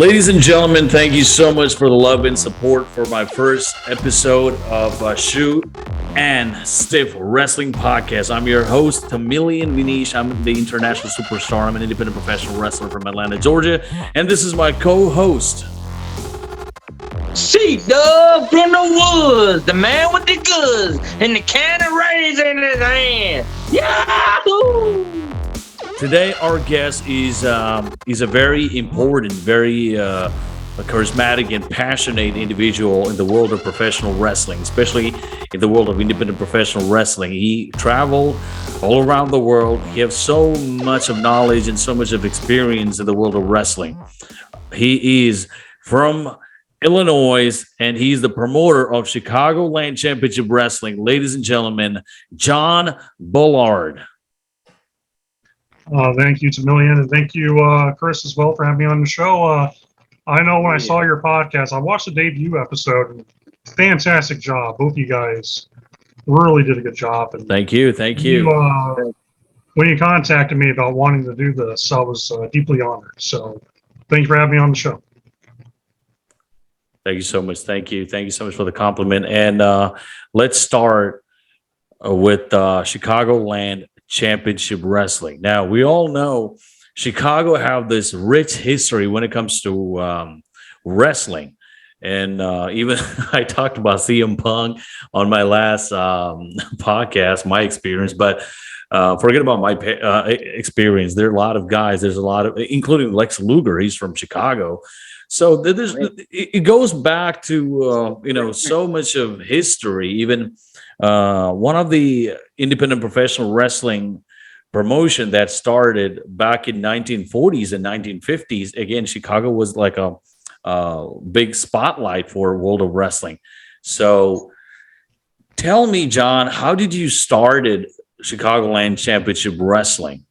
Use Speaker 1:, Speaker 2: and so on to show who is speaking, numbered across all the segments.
Speaker 1: Ladies and gentlemen, thank you so much for the love and support for my first episode of Shoot and Stiff Wrestling Podcast. I'm your host, Tamilian Vinish. I'm the international superstar. I'm an independent professional wrestler from Atlanta, Georgia. And this is my co-host,
Speaker 2: C-Dub from the woods, the man with the goods, and the can of rays in his hand. Yahoo!
Speaker 1: Today, our guest is a very important, very charismatic and passionate individual in the world of professional wrestling, especially in the world of independent professional wrestling. He traveled all around the world. He has so much of knowledge and so much of experience in the world of wrestling. He is from Illinois, and he's the promoter of Chicagoland Championship Wrestling. Ladies and gentlemen, John Bullard.
Speaker 3: Thank you, Tamilian, and thank you, Chris, as well, for having me on the show. I know when I saw your podcast, I watched the debut episode, and fantastic job. Both of you guys really did a good job. And
Speaker 1: Thank you.
Speaker 3: When you contacted me about wanting to do this, I was deeply honored. So thank you for having me on the show.
Speaker 1: Thank you so much. Thank you so much for the compliment. And let's start with Chicagoland Championship Wrestling. Now, we all know Chicago have this rich history when it comes to wrestling. And even I talked about CM Punk on my last podcast, my experience, but forget about my experience. There are a lot of guys. There's a lot of, including Lex Luger. He's from Chicago. So it goes back to, so much of history. Even one of the independent professional wrestling promotion that started back in 1940s and 1950s. Again, Chicago was like a big spotlight for world of wrestling. So tell me, John, how did you started Chicagoland Championship Wrestling?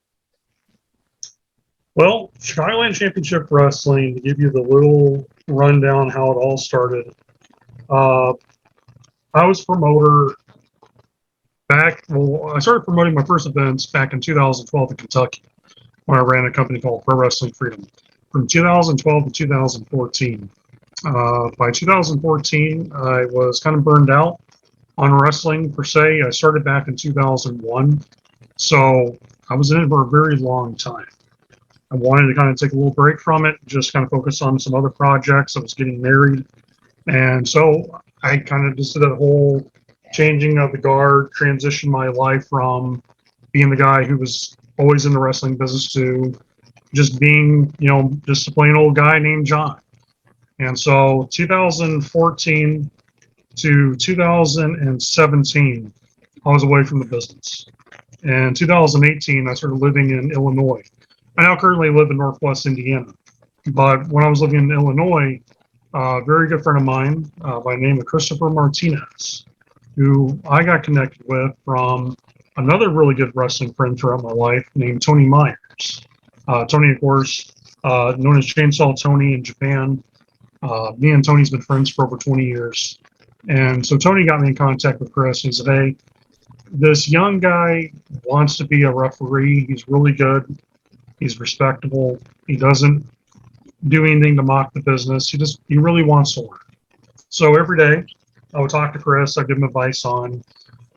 Speaker 3: Well, Chicagoland Championship Wrestling, to give you the little rundown how it all started, I was promoter I started promoting my first events back in 2012 in Kentucky when I ran a company called Pro Wrestling Freedom from 2012 to 2014. By 2014, I was kind of burned out on wrestling per se. I started back in 2001, so I was in it for a very long time. I wanted to kind of take a little break from it, just kind of focus on some other projects. I was getting married, and so I kind of just did a whole changing of the guard, transitioned my life from being the guy who was always in the wrestling business to just being, just a plain old guy named John. And so 2014 to 2017, I was away from the business. In 2018, I started living in Illinois. I now currently live in Northwest Indiana. But when I was living in Illinois, a very good friend of mine by the name of Christopher Martinez, who I got connected with from another really good wrestling friend throughout my life named Tony Myers. Tony, of course, known as Chainsaw Tony in Japan. Me and Tony's been friends for over 20 years. And so Tony got me in contact with Chris. He said, hey, this young guy wants to be a referee. He's really good. He's respectable. He doesn't do anything to mock the business. He really wants to learn. So every day, I would talk to Chris. I'd give him advice on,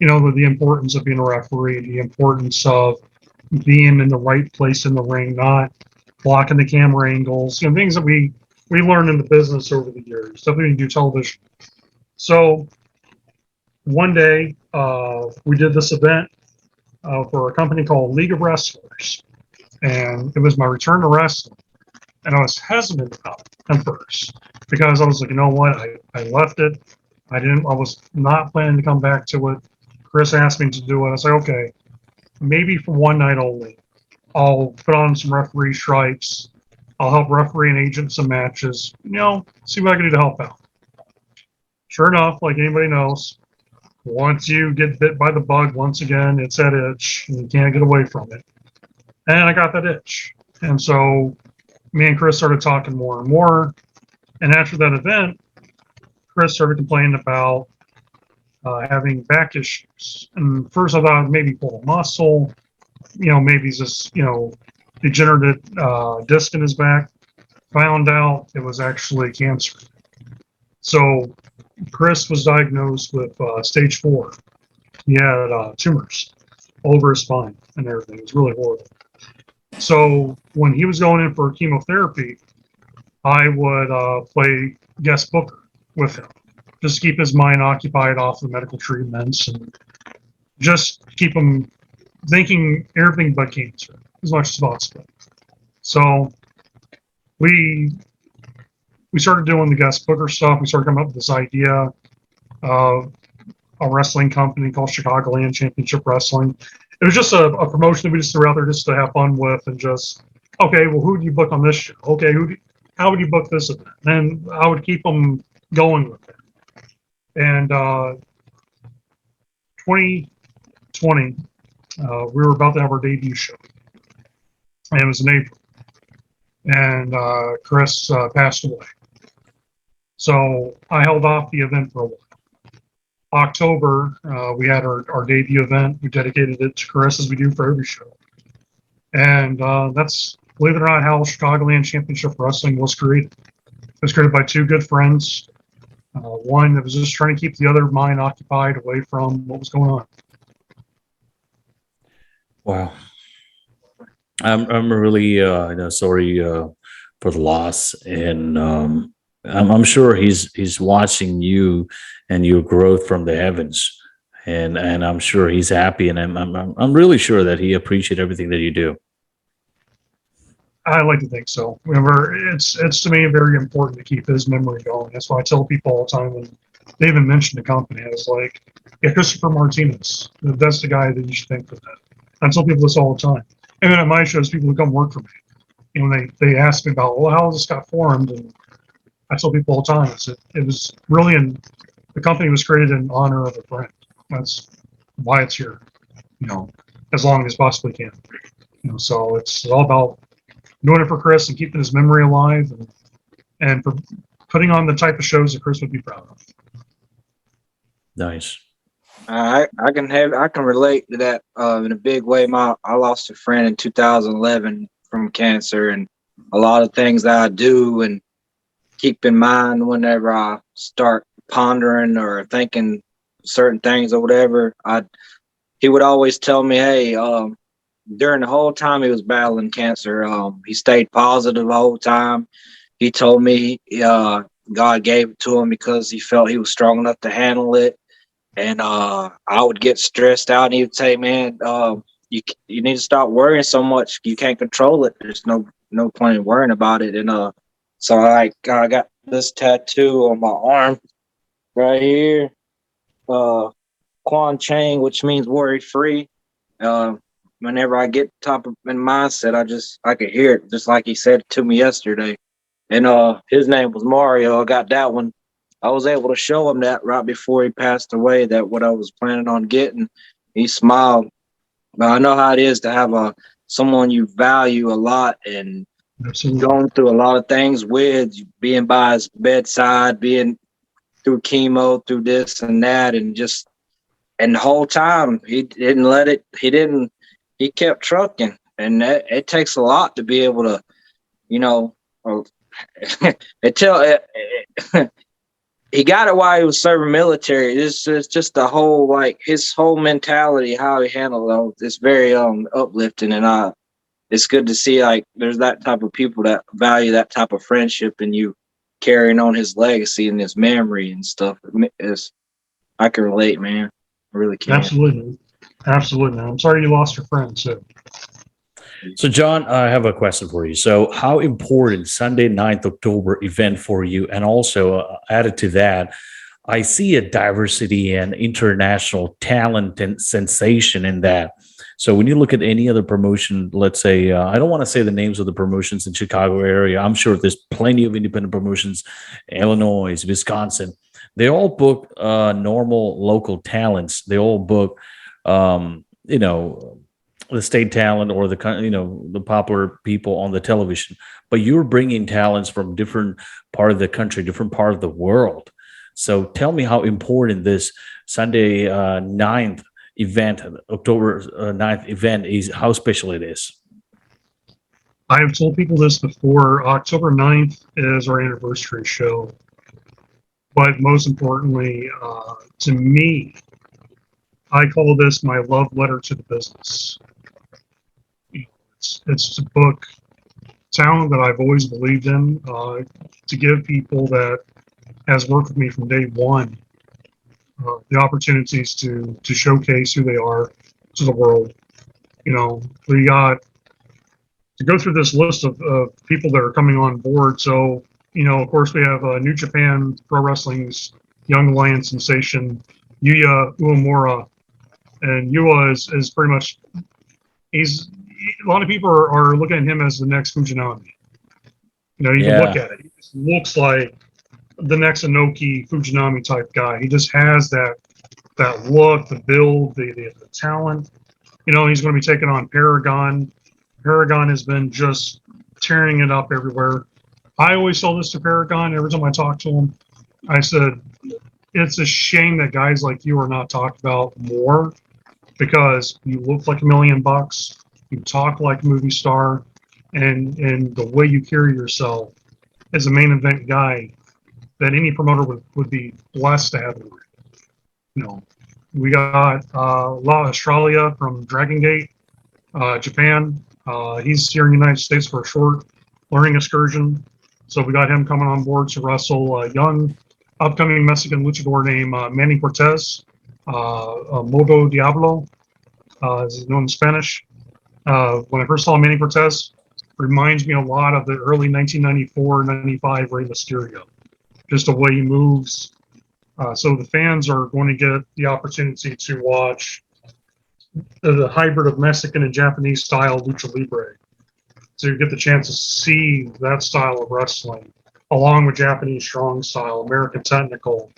Speaker 3: the importance of being a referee, the importance of being in the right place in the ring, not blocking the camera angles, things that we learned in the business over the years, definitely when you do television. So one day, we did this event for a company called League of Wrestlers, and it was my return to wrestling. And I was hesitant about it at first because I was like, you know what, I left it. I was not planning to come back to it. Chris asked me to do it. I was like, okay, maybe for one night only. I'll put on some referee stripes. I'll help referee and agent some matches. See what I can do to help out. Sure enough, like anybody knows, once you get bit by the bug, once again, it's that itch, and you can't get away from it. And I got that itch. And so me and Chris started talking more and more. And after that event, Chris started complaining about having back issues. And first I thought maybe pull a muscle, maybe he's just, degenerative disc in his back. found out it was actually cancer. So Chris was diagnosed with stage 4. He had tumors all over his spine and everything. It was really horrible. So when he was going in for chemotherapy, I would play guest booker with him, just to keep his mind occupied off the medical treatments and just keep him thinking everything but cancer as much as possible. So we started doing the guest booker stuff. We started coming up with this idea of a wrestling company called Chicagoland Championship Wrestling. It was just a promotion that we just threw out there just to have fun with, and just, okay, well, who do you book on this show? Okay, how would you book this event? And I would keep them going with it. And 2020, we were about to have our debut show, and it was in April. And Chris passed away. So I held off the event for a while. October, we had our debut event. We dedicated it to Chris, as we do for every show. And that's, believe it or not, how Chicagoland Championship Wrestling was created. It was created by two good friends. One that was just trying to keep the other mind occupied away from what was going on.
Speaker 1: Wow. I'm really sorry for the loss, and I'm sure he's watching you and your growth from the heavens, and I'm sure he's happy, and I'm really sure that he appreciates everything that you do.
Speaker 3: I like to think so. Remember, it's to me very important to keep his memory going. That's why I tell people all the time when they even mention the company, I was like, yeah, Christopher Martinez, that's the guy that you should think for that. I tell people this all the time. And then at my shows, people who come work for me, you know, they ask me about, well, how this got formed, and I tell people all the time, it was really the company was created in honor of a friend. That's why it's here, you know, as long as possibly can. You know, so it's all about doing it for Chris and keeping his memory alive, and for putting on the type of shows that Chris would be proud of.
Speaker 1: Nice.
Speaker 2: I can relate to that in a big way. I lost a friend in 2011 from cancer, and a lot of things that I do and keep in mind whenever I start pondering or thinking certain things or whatever, he would always tell me, hey, during the whole time he was battling cancer, he stayed positive the whole time. He told me God gave it to him because he felt he was strong enough to handle it. And I would get stressed out, and he would say, man, you need to stop worrying so much. You can't control it. There's no point in worrying about it. And so I got this tattoo on my arm right here, Quan Chang, which means worry free. Whenever I get top of in mindset, I could hear it, just like he said it to me yesterday. And his name was Mario. I got that one. I was able to show him that right before he passed away, that what I was planning on getting. He smiled. But I know how it is to have someone you value a lot and going through a lot of things with, being by his bedside, being through chemo, through this and that, and the whole time he didn't let it. He kept trucking, and it takes a lot to be able to, you know, he got it while he was serving military. It's just the whole, like, his whole mentality, how he handled it. It's very uplifting, and it's good to see, like, there's that type of people that value that type of friendship, and you carrying on his legacy and his memory and stuff. I can relate, man. I really can.
Speaker 3: Absolutely, man. I'm sorry you lost your friend too.
Speaker 1: So, John, I have a question for you. So, how important Sunday 9th October event for you? And also, added to that, I see a diversity and international talent and sensation in that. So, when you look at any other promotion, let's say, I don't want to say the names of the promotions in Chicago area. I'm sure there's plenty of independent promotions, Illinois, Wisconsin. They all book normal local talents. They all book, the state talent or the popular people on the television, but you're bringing talents from different part of the country, different part of the world. So tell me how important this Sunday 9th event, October 9th event is, how special it is.
Speaker 3: I have told people this before. October 9th is our anniversary show. But most importantly, to me, I call this my love letter to the business. It's a book, talent that I've always believed in, to give people that has worked with me from day one the opportunities to showcase who they are to the world. We got to go through this list of people that are coming on board. So, of course, we have New Japan Pro Wrestling's young alliance sensation, Yuya Uemura. And Yuya is pretty much, he's, a lot of people are looking at him as the next Fujinami. You can look
Speaker 1: Yeah.
Speaker 3: at it. He just looks like the next Inoki Fujinami type guy. He just has that look, the build, the talent. He's going to be taking on Paragon. Paragon has been just tearing it up everywhere. I always told this to Paragon every time I talked to him. I said, it's a shame that guys like you are not talked about more because you look like $1,000,000, you talk like a movie star, and the way you carry yourself as a main event guy that any promoter would be blessed to have. We got La Australia from Dragon Gate, Japan. He's here in the United States for a short learning excursion. So we got him coming on board to wrestle a young, upcoming Mexican luchador named Manny Cortez, Modo Diablo, as he's known in Spanish. When I first saw Manny Cortez, reminds me a lot of the early 1994-95 Rey Mysterio. Just the way he moves. So the fans are going to get the opportunity to watch the hybrid of Mexican and Japanese style lucha libre, to get the chance to see that style of wrestling, along with Japanese strong style, American technical,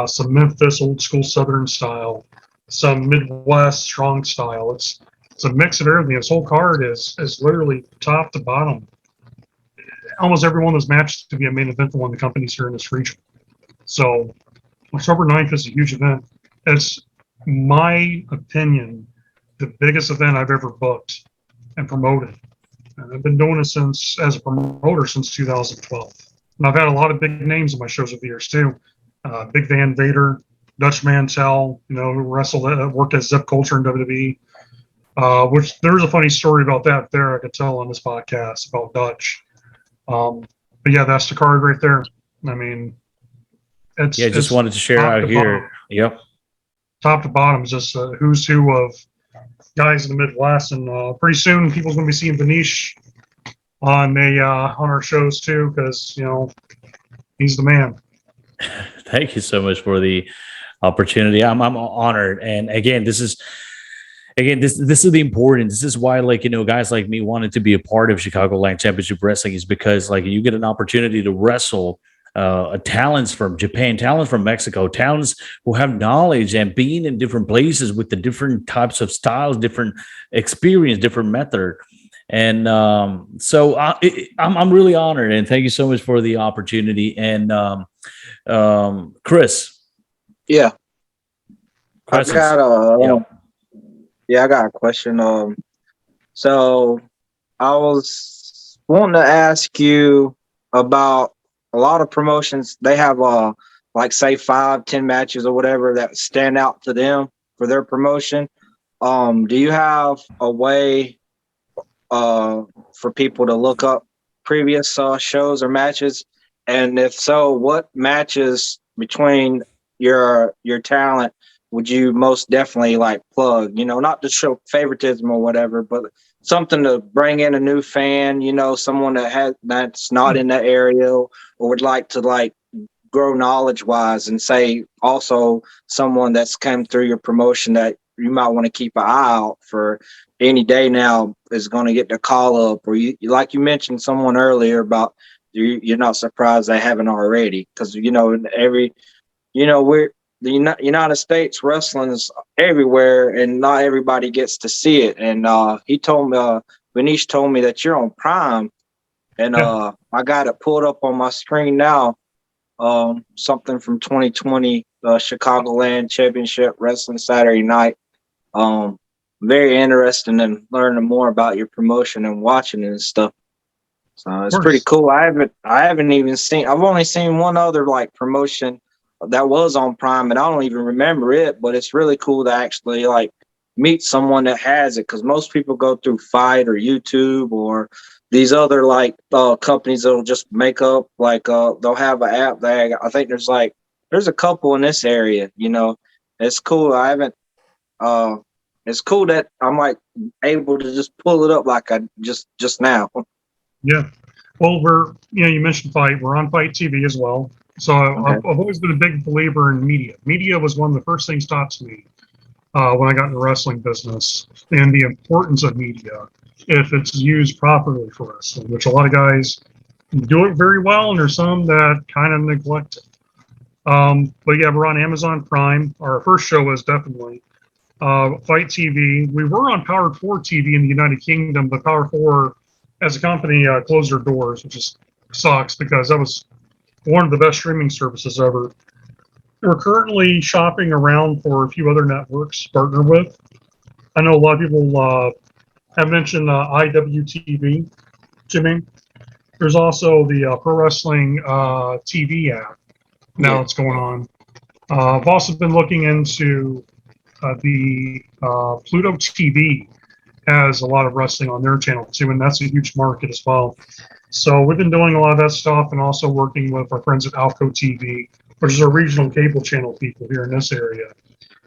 Speaker 3: some Memphis old school Southern style, some Midwest strong style. It's a mix of everything. This whole card is literally top to bottom. Almost every one of those matches to be a main event for one of the companies here in this region. So October 9th is a huge event. It's my opinion, the biggest event I've ever booked and promoted. And I've been doing it as a promoter since 2012. And I've had a lot of big names in my shows over the years too. Big Van Vader, Dutch Mantel, who worked at Zip Culture in WWE. Which there's a funny story about that there I could tell on this podcast about Dutch. But yeah, that's the card right there. I mean,
Speaker 1: Just wanted to share out here. Yep.
Speaker 3: Top to bottom is just who's who of guys in the Midwest, and pretty soon people's going to be seeing Vanish on our shows too, because he's the man.
Speaker 1: Thank you so much for the opportunity. I'm honored, and again, this is the important. This is why, guys like me wanted to be a part of Chicagoland Championship Wrestling, is because you get an opportunity to wrestle talents from Japan, talents from Mexico, talents who have knowledge and being in different places with the different types of styles, different experience, different method. And so I'm really honored, and thank you so much for the opportunity. And Chris,
Speaker 2: Yeah, I
Speaker 1: questions?
Speaker 2: got I got a question. So I was wanting to ask you about a lot of promotions. They have like say 5-10 matches or whatever that stand out to them for their promotion. Do you have a way for people to look up previous shows or matches? And if so, what matches between your talent would you most definitely plug? Not to show favoritism or whatever, but something to bring in a new fan. Someone that's not in that area or would like to grow knowledge wise, and say also someone that's come through your promotion that you might want to keep an eye out for. Any day now is going to get the call up, or you mentioned someone earlier about you're not surprised they haven't already, because we're the United States, wrestling is everywhere and not everybody gets to see it. And he told me, Vanish told me that you're on Prime, and I got it pulled up on my screen now. Something from 2020, Chicagoland Championship Wrestling Saturday night. very interesting in learning more about your promotion and watching it and stuff. So it's pretty cool. I haven't even seen. I've only seen one other like promotion that was on Prime, and I don't even remember it. But it's really cool to actually like meet someone that has it, because most people go through Fight or YouTube or these other like companies that'll just make up like they'll have an app that I think there's a couple in this area. You know, it's cool. I haven't. It's cool that I'm like able to just pull it up like I just now.
Speaker 3: Yeah. Well, you mentioned Fight. We're on Fight TV as well. So
Speaker 2: Okay.
Speaker 3: I've always been a big believer in media. Media was one of the first things taught to me when I got in the wrestling business, and the importance of media if it's used properly for wrestling, which a lot of guys do it very well, and there's some that kind of neglect it. But yeah, we're on Amazon Prime. Our first show was definitely Fight TV. We were on Power 4 TV in the United Kingdom, but Power 4 as a company closed their doors, which just sucks because that was one of the best streaming services ever. We're currently shopping around for a few other networks to partner with. I know a lot of people have mentioned IWTV to me. There's also the Pro Wrestling TV app now that's going on. I've also been looking into the Pluto TV has a lot of wrestling on their channel too, and that's a huge market as well. So we've been doing a lot of that stuff, and also working with our friends at Alco TV, which is our regional cable channel people here in this area.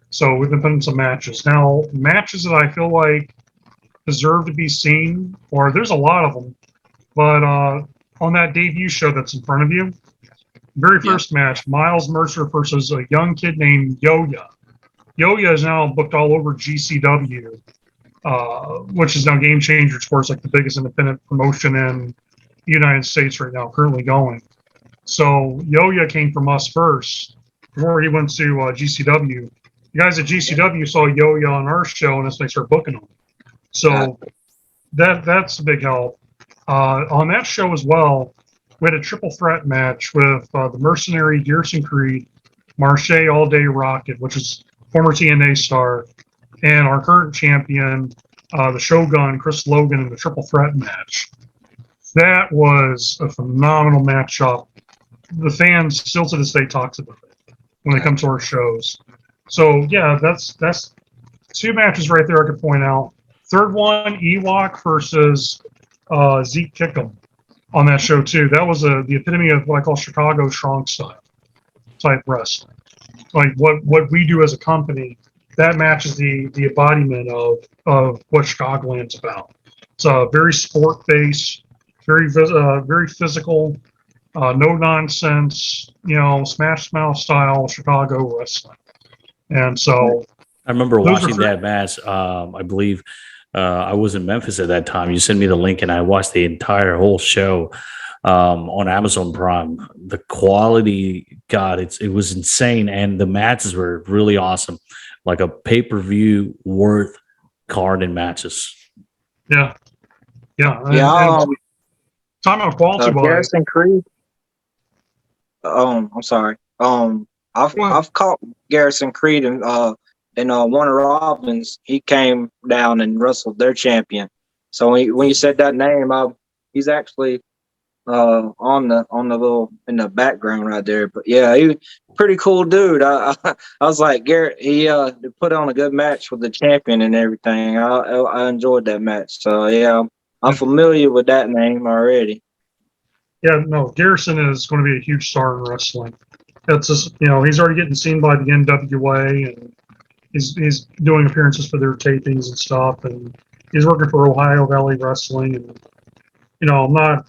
Speaker 3: So we've been putting some matches. Now, matches that I feel like deserve to be seen, or there's a lot of them, but on that debut show that's in front of you, very first match, Miles Mercer versus a young kid named Yo-Ya. Yo-Ya is now booked all over GCW, which is now Game Changer Sports, like the biggest independent promotion in the United States right now, currently going. So Yo-Ya came from us first before he went to GCW. The guys at GCW saw Yo-Ya on our show, and that's when they started booking him. So that's a big help. On that show as well, we had a triple threat match with the Mercenary Garrison Creed, Marche All Day Rocket, which is former TNA star, and our current champion, the Shogun, Chris Logan, in the triple threat match. That was a phenomenal matchup. The fans still to this day talks about it when they come to our shows. So yeah, that's two matches right there I could point out. Third one, Ewok versus Zeke Kickham on that show too. That was the epitome of what I call Chicago strong style type wrestling. Like what we do as a company, that match is the embodiment of what Chicagoland's about. It's very sport based, very physical, no nonsense, smash mouth style Chicago wrestling. And so
Speaker 1: I remember watching that match. I believe I was in Memphis at that time. You sent me the link, and I watched the entire whole show on Amazon Prime. The quality, God, it was insane, and the matches were really awesome, like a pay-per-view worth card and matches.
Speaker 3: Yeah.
Speaker 2: Yeah.
Speaker 3: Time out quality wise.
Speaker 2: Garrison Creed. I'm sorry. I've caught Garrison Creed and Warner Robins. He came down and wrestled their champion. So when you said that name, he's actually on the little in the background right there. But yeah, he pretty cool dude. I was like, Garrett, he put on a good match with the champion and everything. I enjoyed that match. So yeah, I'm familiar with that name already.
Speaker 3: Yeah, no, Garrison is going to be a huge star in wrestling. That's just, he's already getting seen by the NWA, and he's doing appearances for their tapings and stuff, and he's working for Ohio Valley Wrestling. And I'm not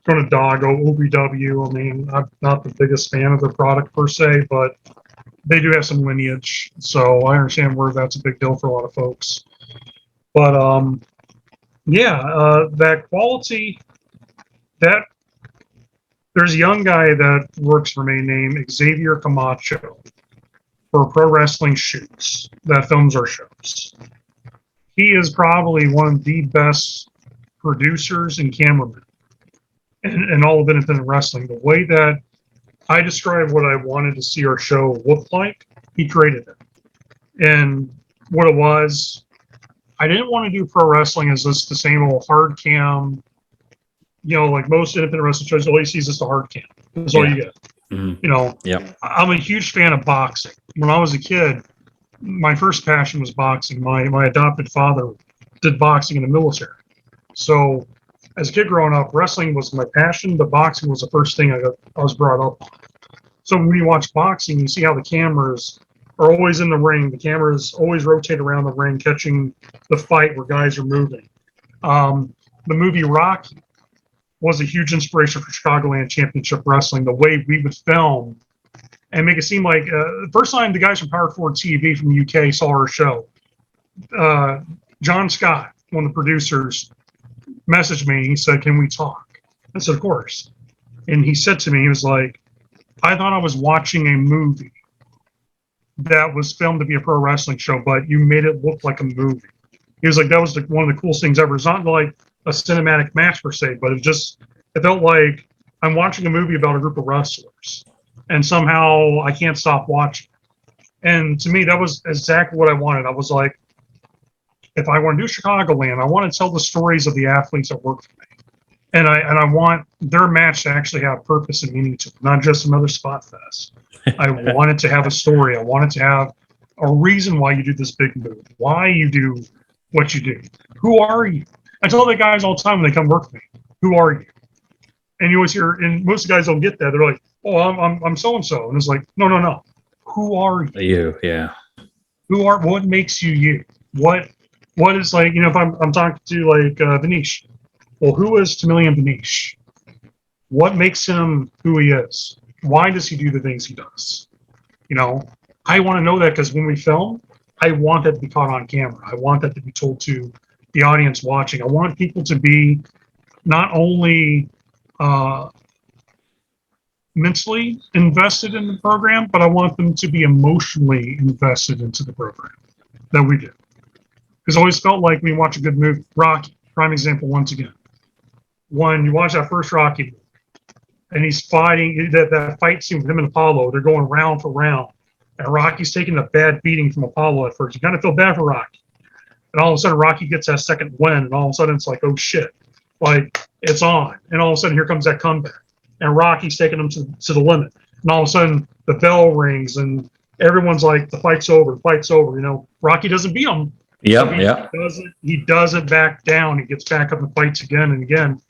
Speaker 3: going to dog OVW. I mean, I'm not the biggest fan of their product per se, but they do have some lineage, so I understand where that's a big deal for a lot of folks. But that quality, that there's a young guy that works for me named Xavier Camacho for Pro Wrestling Shoots that films our shows. He is probably one of the best producers and cameramen in all of independent wrestling. The way that I describe what I wanted to see our show look like, he created it. And what it was, I didn't want to do pro wrestling as just the same old hard cam. Like most independent wrestling shows, all you see is just a hard cam. That's all you get.
Speaker 1: Mm-hmm. Yep.
Speaker 3: I'm a huge fan of boxing. When I was a kid, my first passion was boxing. My adopted father did boxing in the military. So as a kid growing up, wrestling was my passion, but boxing was the first thing I was brought up on. So when you watch boxing, you see how the cameras are always in the ring. The cameras always rotate around the ring, catching the fight where guys are moving. The movie Rocky was a huge inspiration for Chicagoland Championship Wrestling. The way we would film and make it seem like the first time the guys from Power Forward TV from the UK saw our show, John Scott, one of the producers, messaged me. He said, "Can we talk?" I said, "Of course." And he said to me, he was like, "I thought I was watching a movie that was filmed to be a pro wrestling show, but you made it look like a movie." He was like, "That was one of the coolest things ever. It's not like a cinematic match per se, but it felt like I'm watching a movie about a group of wrestlers, and somehow I can't stop watching." And to me, that was exactly what I wanted. I was like, if I want to do Chicagoland, I want to tell the stories of the athletes that work for me. And I want their match to actually have purpose and meaning to it, not just another spot fest. I want it to have a story. I want it to have a reason why you do this big move, why you do what you do. Who are you? I tell the guys all the time when they come work with me, who are you? And you always hear, and most of the guys don't get that. They're like, "Oh, I'm so and so," and it's like, no. Who are you?
Speaker 1: Yeah.
Speaker 3: What makes you you? What is, like, if I'm talking to like Vanish, well, who is Tamilian Vanish? What makes him who he is? Why does he do the things he does? I want to know that, because when we film, I want that to be caught on camera. I want that to be told to the audience watching. I want people to be not only mentally invested in the program, but I want them to be emotionally invested into the program that we do. Because I always felt like when you watch a good movie, Rocky, prime example once again. When you watch that first Rocky movie, and he's fighting, that fight scene with him and Apollo, they're going round for round, and Rocky's taking a bad beating from Apollo at first. You kind of feel bad for Rocky. And all of a sudden, Rocky gets that second win, and all of a sudden, it's like, oh shit, like, it's on. And all of a sudden, here comes that comeback. And Rocky's taking him to the limit. And all of a sudden, the bell rings, and everyone's like, the fight's over. Rocky doesn't beat him.
Speaker 1: Yep.
Speaker 3: He doesn't back down. He gets back up and fights again and again.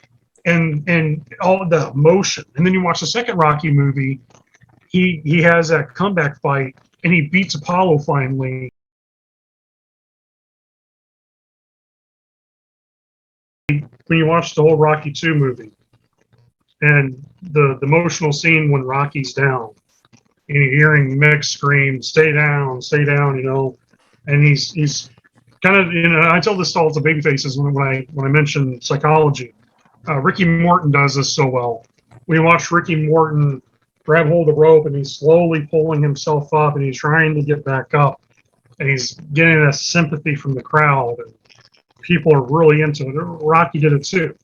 Speaker 3: And all of the emotion. And then you watch the second Rocky movie, he has that comeback fight, and he beats Apollo finally. When you watch the whole Rocky 2 movie, and the emotional scene when Rocky's down, and you're hearing Mick scream, stay down, and he's kind of, I tell this all to baby faces when I mention psychology. Ricky Morton does this so well. We watch Ricky Morton grab hold of the rope, and he's slowly pulling himself up, and he's trying to get back up, and he's getting that sympathy from the crowd, and people are really into it. Rocky did it too.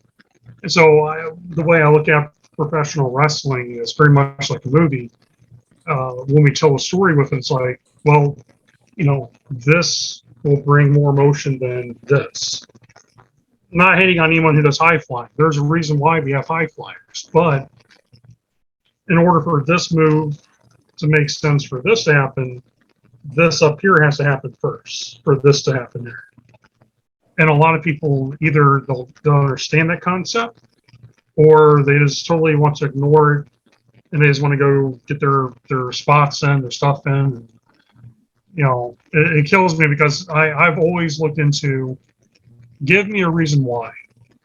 Speaker 3: And so the way I look at professional wrestling is very much like a movie. When we tell a story with it, it's like, well, this will bring more emotion than this. Not hating on anyone who does high flying. There's a reason why we have high flyers. But in order for this move to make sense for this to happen, this up here has to happen first for this to happen there. And a lot of people, either they'll understand that concept, or they just totally want to ignore it, and they just want to go get their spots in, their stuff in. And, it kills me, because I've always looked into, give me a reason why.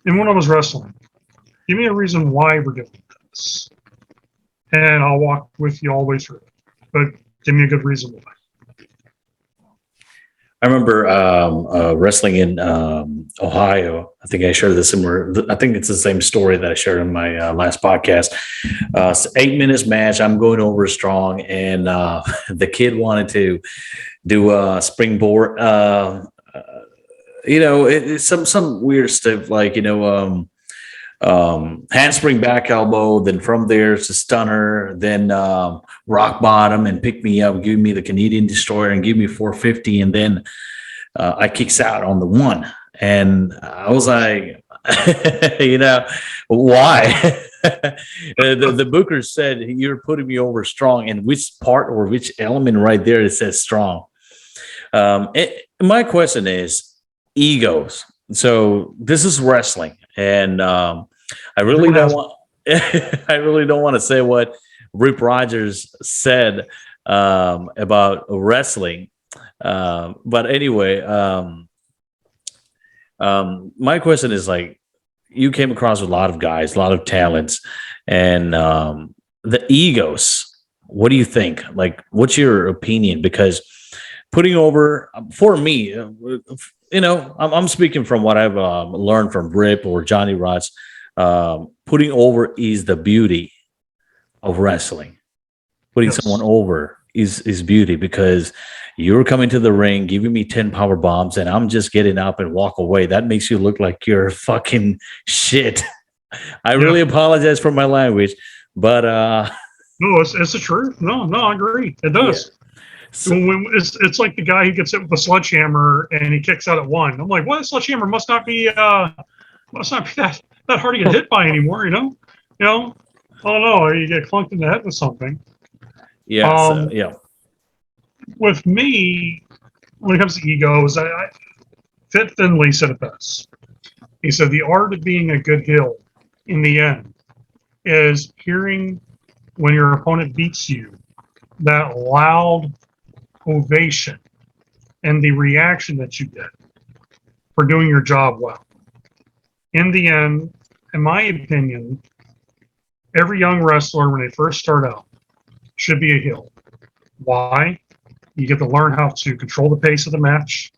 Speaker 3: And when I was wrestling, give me a reason why we're doing this, and I'll walk with you all the way through it. But give me a good reason why.
Speaker 1: I remember wrestling in Ohio. I think I shared this similar. I think it's the same story that I shared in my last podcast. It's 8 minutes match. I'm going over strong, and the kid wanted to do a springboard. It's some weird stuff like handspring back elbow. Then from there it's a stunner. Then rock bottom and pick me up, give me the Canadian Destroyer, and give me 450, and then I kicks out on the one, and I was like, why? The booker said you're putting me over strong, and which part or which element right there it says strong. My question is egos. So this is wrestling, and I really don't want. I really don't want to say what Rip Rogers said about wrestling, but anyway, my question is like, you came across a lot of guys, a lot of talents, and the egos. What do you think? Like, what's your opinion? Because putting over for me, I'm speaking from what I've learned from Rip or Johnny Rods. Putting over is the beauty of wrestling. Putting someone over is beauty, because you're coming to the ring, giving me 10 power bombs, and I'm just getting up and walk away. That makes you look like you're fucking shit. I really apologize for my language, but
Speaker 3: no, it's the truth. No, I agree. It does.
Speaker 1: Yeah. So,
Speaker 3: it's like the guy who gets hit with a sledgehammer and he kicks out at one. I'm like, well, the sledgehammer must not be that hard to get hit by anymore, Oh no, you get clunked in the head with something.
Speaker 1: yeah.
Speaker 3: With me, when it comes to egos, Fit Finley said it best. He said the art of being a good heel in the end is hearing when your opponent beats you, that loud ovation and the reaction that you get for doing your job well. In the end, in my opinion, every young wrestler, when they first start out, should be a heel. Why? You get to learn how to control the pace of the match.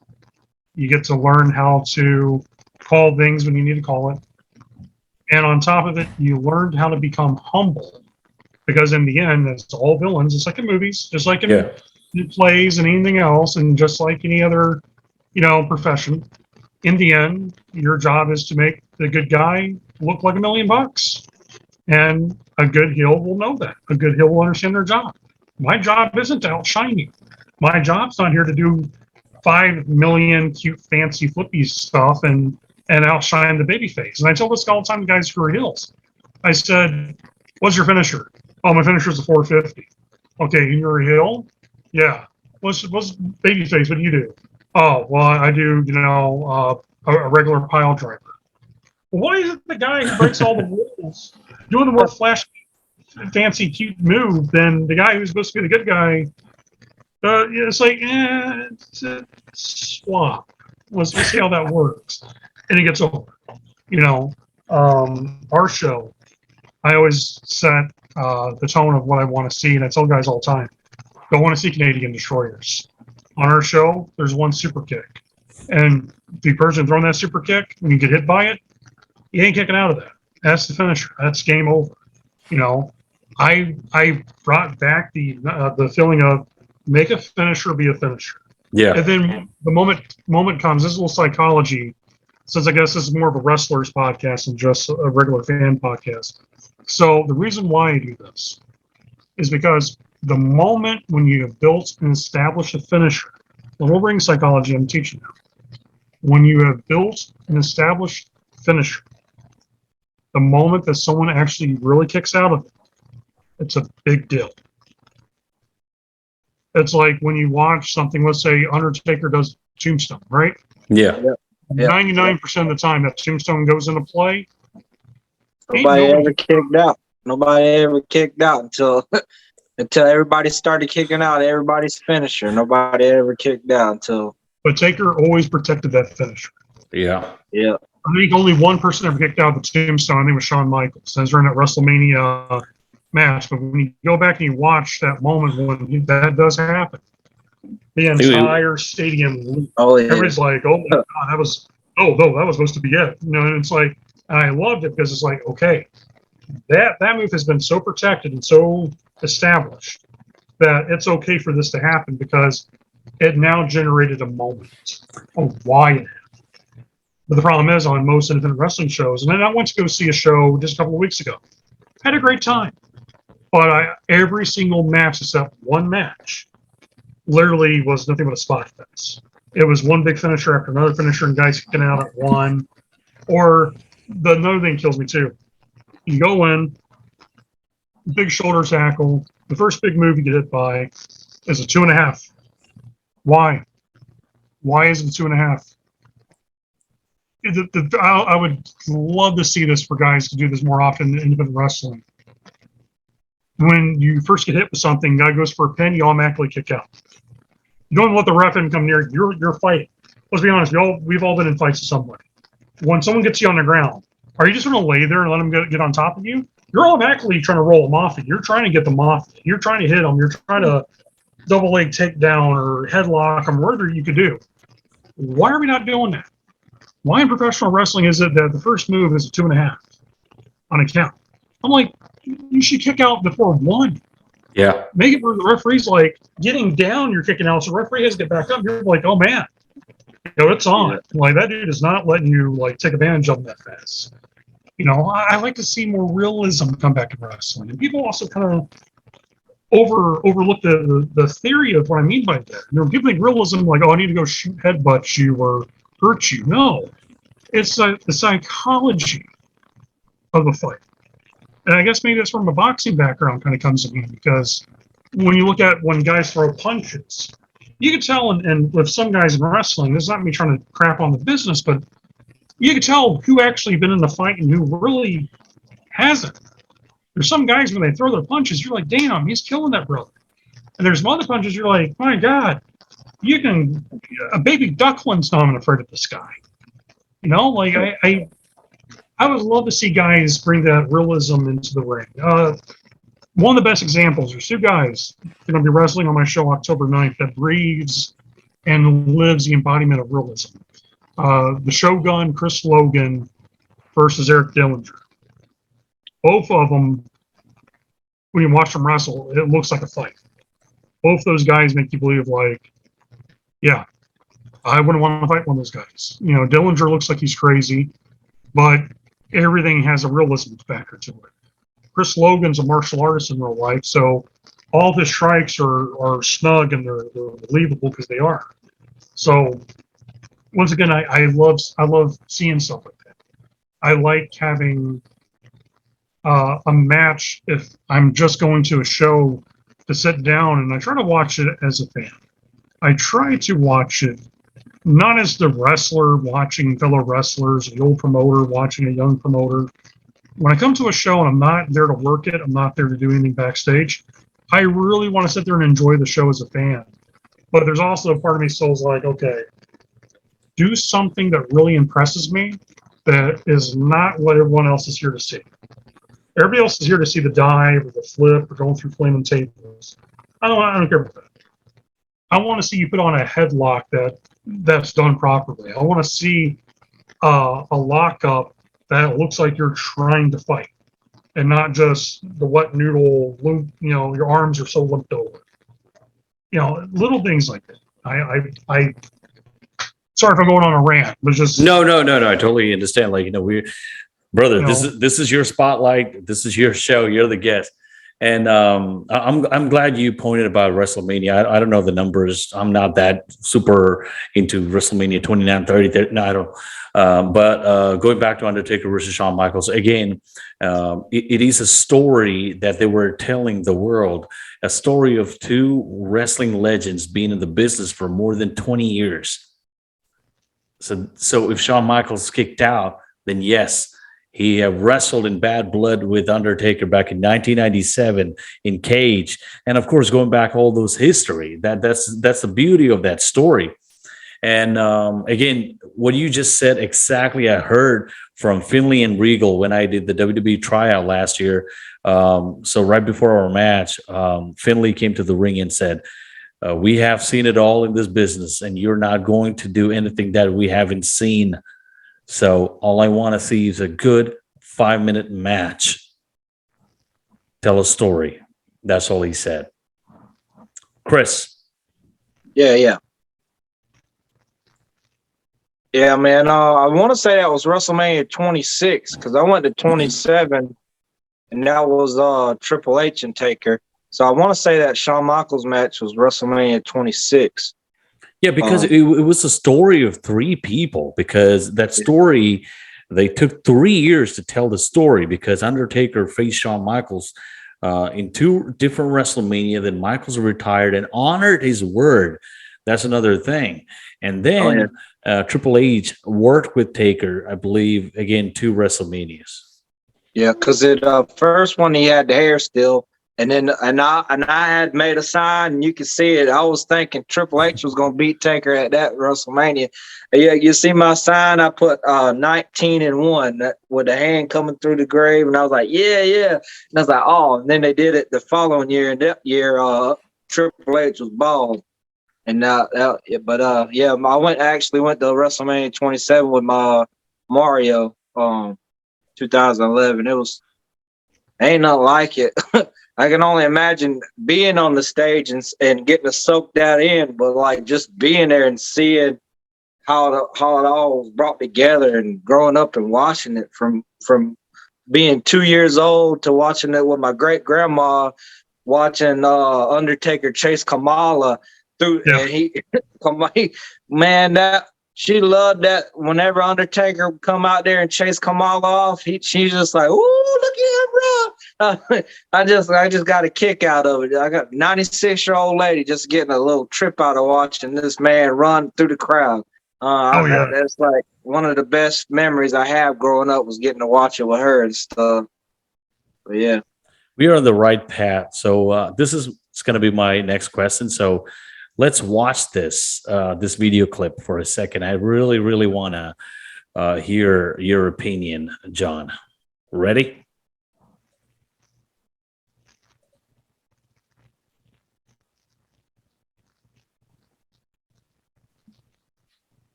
Speaker 3: You get to learn how to call things when you need to call it. And on top of it, you learned how to become humble. Because in the end, it's all villains, just like in movies, just like in plays and anything else, and just like any other, profession. In the end, your job is to make the good guy look like $1 million. And a good heel will know that. A good heel will understand their job. My job isn't to outshine you. My job's not here to do 5 million cute, fancy, flippy stuff and outshine the baby face. And I tell this all the time to guys who are heels. I said, what's your finisher? Oh, my finisher's a 450. Okay, and you're a heel? Yeah. What's baby face? What do you do? Oh, well, I do, a regular pile driver. Well, why isn't the guy who breaks all the rules doing the more flashy, fancy, cute move than the guy who's supposed to be the good guy? It's like, it's a swap. Let's see how that works. And it gets over. Our show, I always set the tone of what I want to see, and I tell guys all the time, don't want to see Canadian destroyers. On our show, there's one super kick. And the person throwing that super kick, when you get hit by it, you ain't kicking out of that. That's the finisher. That's game over. I brought back the feeling of make a finisher be a finisher.
Speaker 1: Yeah.
Speaker 3: And then the moment comes, this is a little psychology, since I guess this is more of a wrestler's podcast than just a regular fan podcast. So the reason why I do this is because the moment when you have built and established a finisher, the whole ring psychology I'm teaching now, when you have built and established finisher, the moment that someone actually really kicks out of it, it's a big deal. It's like when you watch something, let's say Undertaker does Tombstone, right?
Speaker 1: Yeah.
Speaker 3: 99% of the time that Tombstone goes into play,
Speaker 2: nobody ever kicked out. Nobody ever kicked out until everybody started kicking out everybody's finisher. Nobody ever kicked out until.
Speaker 3: But Taker always protected that finisher.
Speaker 1: Yeah.
Speaker 2: Yeah.
Speaker 3: I think only one person ever kicked out the Tombstone. I think it was Shawn Michaels. That was during that WrestleMania match. But when you go back and you watch that moment when that does happen, the entire stadium, everybody's like, "Oh my God, that was supposed to be it." And it's like, and I loved it because it's like, okay, that move has been so protected and so established that it's okay for this to happen because it now generated a moment of why it happened. But the problem is on most independent wrestling shows, and then I went to go see a show just a couple of weeks ago. Had a great time. But every single match except one match literally was nothing but a spot fest. it was one big finisher after another finisher, and guys kicking out at one. Or another thing kills me too. You go in, big shoulder tackle. The first big move you get hit by is a 2.5. Why? Why is it 2.5? I would love to see this for guys to do this more often in independent wrestling. When you first get hit with something, guy goes for a pin, you automatically kick out. You don't let the ref in come near. You're fighting. Let's be honest. We've all been in fights with somebody. When someone gets you on the ground, are you just going to lay there and let them get on top of you? You're automatically trying to roll them off it. You're trying to get them off it. You're trying to hit them. You're trying to double leg takedown or headlock them, whatever you could do. Why are we not doing that? Why in professional wrestling is it that the first move is a 2.5 on a count? I'm like, you should kick out before 1.
Speaker 1: Yeah.
Speaker 3: Make it where the referee's like getting down, you're kicking out, so the referee has to get back up. You're like, oh man, it's on. Like that dude is not letting you like take advantage of them that fast. I like to see more realism come back in wrestling, and people also kind of overlook the theory of what I mean by that. People think realism like, oh, I need to go shoot, headbutt you, or hurt you. No, it's the psychology of the fight. And I guess maybe that's from a boxing background kind of comes in, because when you look at when guys throw punches, you can tell, and with some guys in wrestling, this is not me trying to crap on the business, but you can tell who actually been in the fight and who really hasn't. There's some guys, when they throw their punches, you're like, damn, he's killing that brother. And there's some other punches, you're like, my God, a baby duckling's not afraid of this guy. Like I would love to see guys bring that realism into the ring. One of the best examples, there's 2 guys going to be wrestling on my show October 9th that breathes and lives the embodiment of realism. The Shogun, Chris Logan versus Eric Dillinger. Both of them, when you watch them wrestle, it looks like a fight. Both those guys make you believe like, yeah, I wouldn't want to fight one of those guys. Dillinger looks like he's crazy, but everything has a realism factor to it. Chris Logan's a martial artist in real life, so all of his strikes are snug and they're believable because they are. So once again, I love seeing stuff like that. I like having a match if I'm just going to a show to sit down, and I try to watch it as a fan. I try to watch it not as the wrestler watching fellow wrestlers, the old promoter watching a young promoter. When I come to a show and I'm not there to work it, I'm not there to do anything backstage, I really want to sit there and enjoy the show as a fan. But there's also a part of me soul's like, okay, do something that really impresses me that is not what everyone else is here to see. Everybody else is here to see the dive or the flip or going through flaming tables. I don't care about that. I want to see you put on a headlock that's done properly. I want to see a lockup that looks like you're trying to fight, and not just the wet noodle loop. Your arms are so limped over. Little things like that. I sorry if I'm going on a rant, but just
Speaker 1: No. I totally understand. Like, brother, this is your spotlight. This is your show. You're the guest. And I'm glad you pointed about WrestleMania. I don't know the numbers. I'm not that super into WrestleMania 29, 30. No, I don't. But going back to Undertaker versus Shawn Michaels, again, it is a story that they were telling the world, a story of 2 wrestling legends being in the business for more than 20 years. So if Shawn Michaels kicked out, then yes, he wrestled in Bad Blood with Undertaker back in 1997 in Cage, and of course, going back all those history. That's the beauty of that story. And again, what you just said exactly, I heard from Finlay and Regal when I did the WWE tryout last year. So right before our match, Finlay came to the ring and said, "We have seen it all in this business, and you're not going to do anything that we haven't seen. So all I want to see is a good 5-minute match. Tell a story." That's all he said. Chris.
Speaker 2: Yeah, man. I want to say that was WrestleMania 26 because I went to 27, and that was Triple H and Taker. So I want to say that Shawn Michaels match was WrestleMania 26.
Speaker 1: Yeah, because it was a story of three people. Because that story, they took 3 years to tell the story. Because Undertaker faced Shawn Michaels in two different WrestleMania. Then Michaels retired and honored his word. That's another thing. And then Triple H worked with Taker, I believe, again, two WrestleManias.
Speaker 2: Yeah, because it first one he had the hair still, and then I had made a sign, and you can see it. I was thinking Triple H was gonna beat Taker at that WrestleMania. Yeah, you see my sign? I put 19-1 that, with the hand coming through the grave, and I was like, yeah. And I was like, oh, and then they did it the following year, and that year Triple H was bald. And I actually went to WrestleMania 27 with my Mario 2011. Ain't nothing like it. I can only imagine being on the stage and getting to soak that in, but like just being there and seeing how it all was brought together and growing up and watching it from being 2 years old to watching it with my great grandma, watching Undertaker chase Kamala through, and man, that she loved that. Whenever Undertaker would come out there and chase Kamala off, she's just like, "Ooh, look at him, bro!" I just got a kick out of it. I got 96-year-old lady just getting a little trip out of watching this man run through the crowd. That's like one of the best memories I have growing up was getting to watch it with her and stuff. But yeah.
Speaker 1: We are on the right path. So this is going to be my next question. So let's watch this video clip for a second. I really, really want to hear your opinion, John. Ready?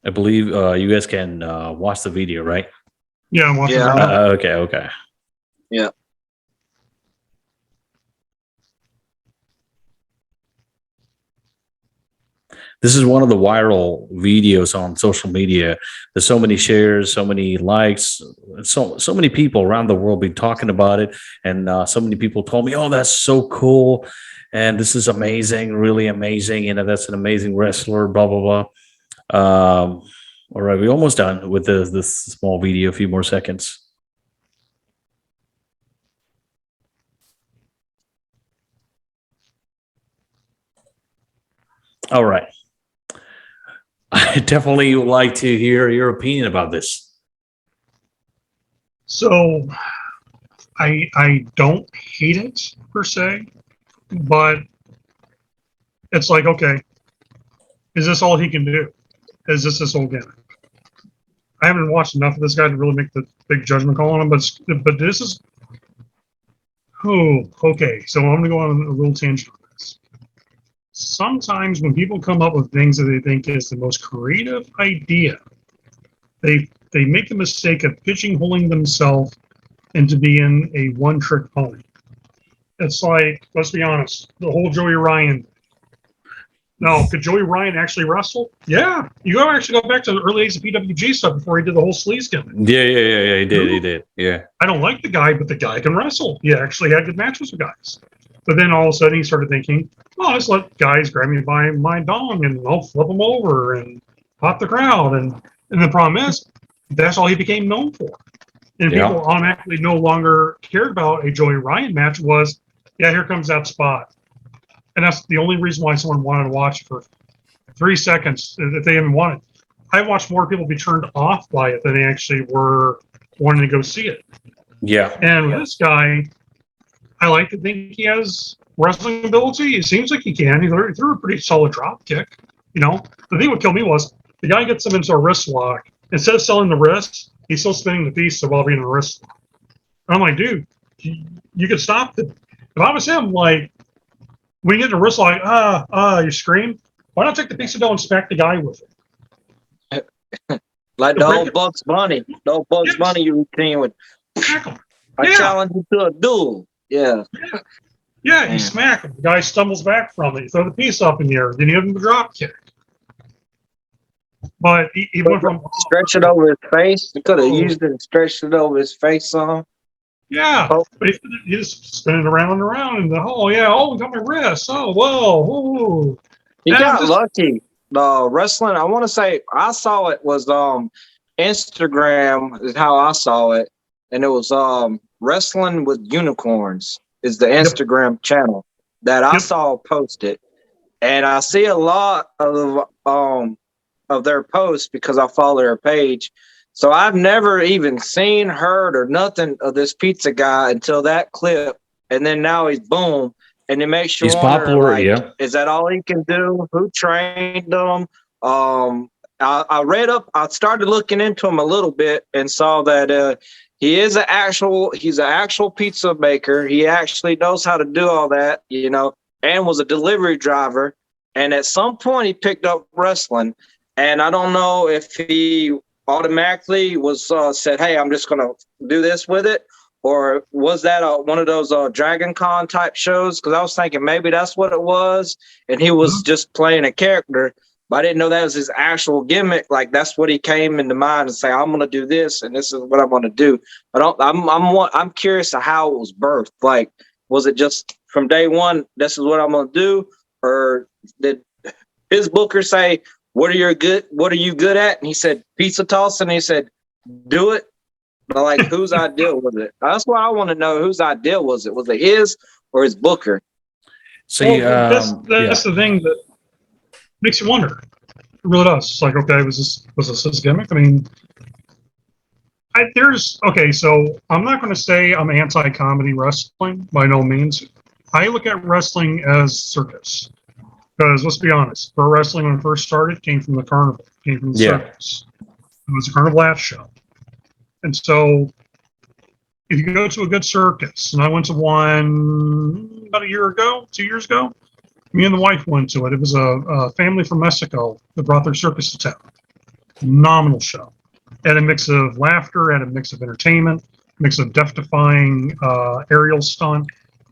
Speaker 1: I believe you guys can watch the video, right?
Speaker 3: Yeah, I'm watching.
Speaker 2: Yeah.
Speaker 1: Okay.
Speaker 2: Yeah.
Speaker 1: This is one of the viral videos on social media. There's so many shares, so many likes, so many people around the world be talking about it, and so many people told me, "Oh, that's so cool, and this is amazing, really amazing. You know, that's an amazing wrestler." Blah blah blah. All right, we're almost done with this small video. A few more seconds. All right. I definitely would like to hear your opinion about this.
Speaker 3: So I don't hate it per se, but it's like, okay, is this all he can do? Is this his whole gimmick? I haven't watched enough of this guy to really make the big judgment call on him, but this is okay. So I'm gonna go on a little tangent on this. Sometimes when people come up with things that they think is the most creative idea, they make the mistake of pigeonholing themselves into being a one-trick pony. It's like, let's be honest, the whole Joey Ryan. No, could Joey Ryan actually wrestle? Yeah. You gotta actually go back to the early days of PWG stuff before he did the whole sleaze gimmick.
Speaker 1: Yeah. He did. Yeah.
Speaker 3: I don't like the guy, but the guy can wrestle. He actually had good matches with guys. But then all of a sudden he started thinking, oh, just let guys grab me by my dong and I'll flip them over and pop the crowd. And the problem is, that's all he became known for. And people automatically no longer cared about a Joey Ryan match was, yeah, here comes that spot. And that's the only reason why someone wanted to watch for 3 seconds if they even wanted. I watched more people be turned off by it than they actually were wanting to go see it.
Speaker 1: Yeah.
Speaker 3: And with this guy, I like to think he has wrestling ability. It seems like he can. He threw a pretty solid drop kick. You know, the thing what killed me was the guy gets him into a wrist lock. Instead of selling the wrist, he's still spinning the piece while being in a wrist lock. And I'm like, dude, you could stop it. If I was him, like, when you get in a wrist lock, you scream. Why not take the piece of dough and smack the guy with it?
Speaker 2: Like the old Bugs Bunny. The old Bugs Bunny routine with, I challenge you to a duel. Yeah.
Speaker 3: Yeah, you
Speaker 2: Man.
Speaker 3: smack him. The guy stumbles back from it. You throw the piece up in the air. Then you give him the drop kick. But he went from
Speaker 2: Stretch it over his face. You could have
Speaker 3: oh,
Speaker 2: used it and stretched it over his face some.
Speaker 3: yeah,
Speaker 2: Oh,
Speaker 3: but he just spinning around and around in the hole. Yeah, oh, got my wrist. Oh, whoa, whoa.
Speaker 2: he
Speaker 3: And
Speaker 2: got
Speaker 3: just
Speaker 2: lucky. The wrestling, I want to say, I saw it was Instagram is how I saw it, and it was wrestling with unicorns is the
Speaker 3: yep,
Speaker 2: Instagram channel that I
Speaker 3: yep.
Speaker 2: saw posted, and I see a lot of their posts because I follow their page. So I've never even seen, heard, or nothing of this pizza guy until that clip, and then now he's boom, and it makes you
Speaker 1: He's
Speaker 2: wonder,
Speaker 1: popular,
Speaker 2: like,
Speaker 1: yeah.
Speaker 2: is that all he can do? Who trained him? I read up. I started looking into him a little bit and saw that he's an actual pizza maker. He actually knows how to do all that, and was a delivery driver. And at some point, he picked up wrestling. And I don't know if he automatically was said, "Hey, I'm just going to do this with it," or was that one of those Dragon Con type shows? Because I was thinking maybe that's what it was, and he was just playing a character. But I didn't know that was his actual gimmick. Like that's what he came into mind and say, "I'm going to do this, and this is what I'm going to do." I'm curious to how it was birthed. Like, was it just from day one? This is what I'm going to do, or did his booker say, What are you good at? And he said, pizza tossing. And he said, do it. But like, whose idea was it? That's what I want to know. Whose idea was it? Was it his or his booker?
Speaker 1: See,
Speaker 3: Well, that's
Speaker 1: yeah.
Speaker 3: the thing that makes you wonder. It really does. It's like, okay, was this his gimmick? I mean, so I'm not going to say I'm anti-comedy wrestling by no means. I look at wrestling as circus. Because let's be honest, pro wrestling when it first started came from the carnival, came from the circus. It was a carnival laugh show. And so if you go to a good circus, and I went to one about 2 years ago, me and the wife went to it. It was a family from Mexico that brought their circus to town. Phenomenal show. Had a mix of laughter, had a mix of entertainment, mix of death-defying aerial stunt,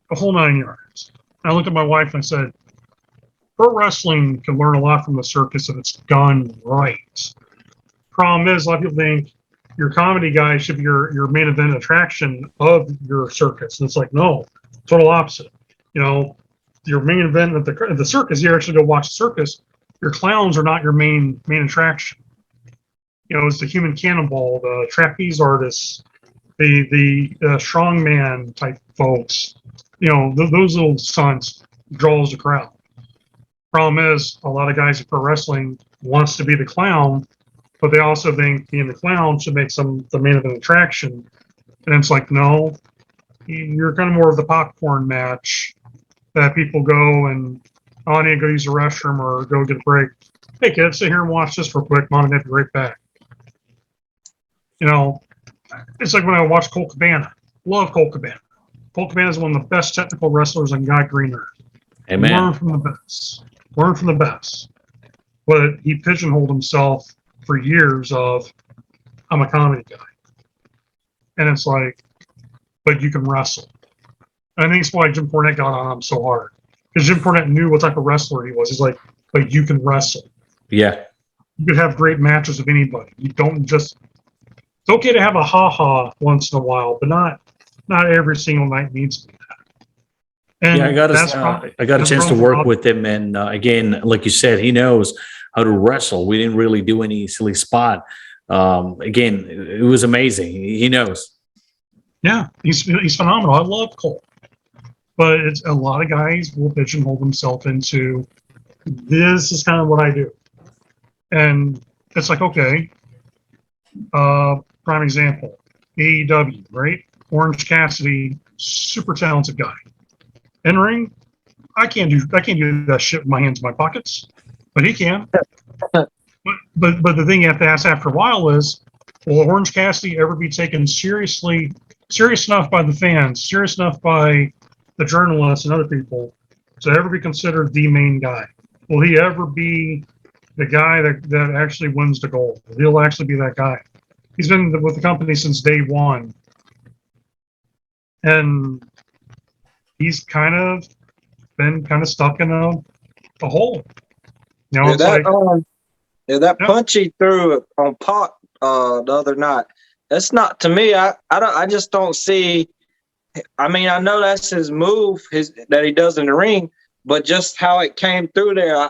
Speaker 3: the whole 9 yards. And I looked at my wife and I said, pro wrestling can learn a lot from the circus if it's done right. Problem is, a lot of people think your comedy guy should be your main event attraction of your circus. And it's like, no, total opposite. Your main event at the circus, you actually go watch the circus. Your clowns are not your main attraction. It's the human cannonball, the trapeze artists, the strongman type folks. Those little stunts draws the crowd. Problem is, a lot of guys in pro wrestling wants to be the clown, but they also think being the clown should make the main event attraction. And it's like, no, you're kind of more of the popcorn match that people go and, oh, I need to go use the restroom or go get a break. Hey, kids, sit here and watch this real quick. Mom and Dad be right back. It's like when I watch Colt Cabana. Love Colt Cabana. Colt Cabana is one of the best technical wrestlers on God Green Earth.
Speaker 1: Amen.
Speaker 3: Learn from the best. Learn from the best. But he pigeonholed himself for years of, I'm a comedy guy. And it's like, but you can wrestle. And I think it's why Jim Cornette got on him so hard. Because Jim Cornette knew what type of wrestler he was. He's like, but you can wrestle.
Speaker 1: Yeah.
Speaker 3: You could have great matches with anybody. You don't just, it's okay to have a ha-ha once in a while, but not every single night needs to be that. And
Speaker 1: Yeah, I got a chance to work with him, and again, like you said, he knows how to wrestle. We didn't really do any silly spot. Again, it was amazing. He knows.
Speaker 3: Yeah, he's phenomenal. I love Cole, but it's a lot of guys will pigeonhole themselves into this is kind of what I do, and it's like, okay, prime example, AEW, right? Orange Cassidy, super talented guy. In ring, I can't do that shit with my hands in my pockets, but he can. But the thing you have to ask after a while is, will Orange Cassidy ever be taken serious enough by the fans, serious enough by the journalists and other people to ever be considered the main guy? Will he ever be the guy that actually wins the gold? He'll actually be that guy. He's been with the company since day one. And he's kind of been kind of stuck in a hole. You know,
Speaker 2: Yeah,
Speaker 3: it's like,
Speaker 2: that
Speaker 3: yeah,
Speaker 2: punch he threw on Pac the other night. That's not to me. I just don't see. I mean, I know that's his move, that he does in the ring, but just how it came through there,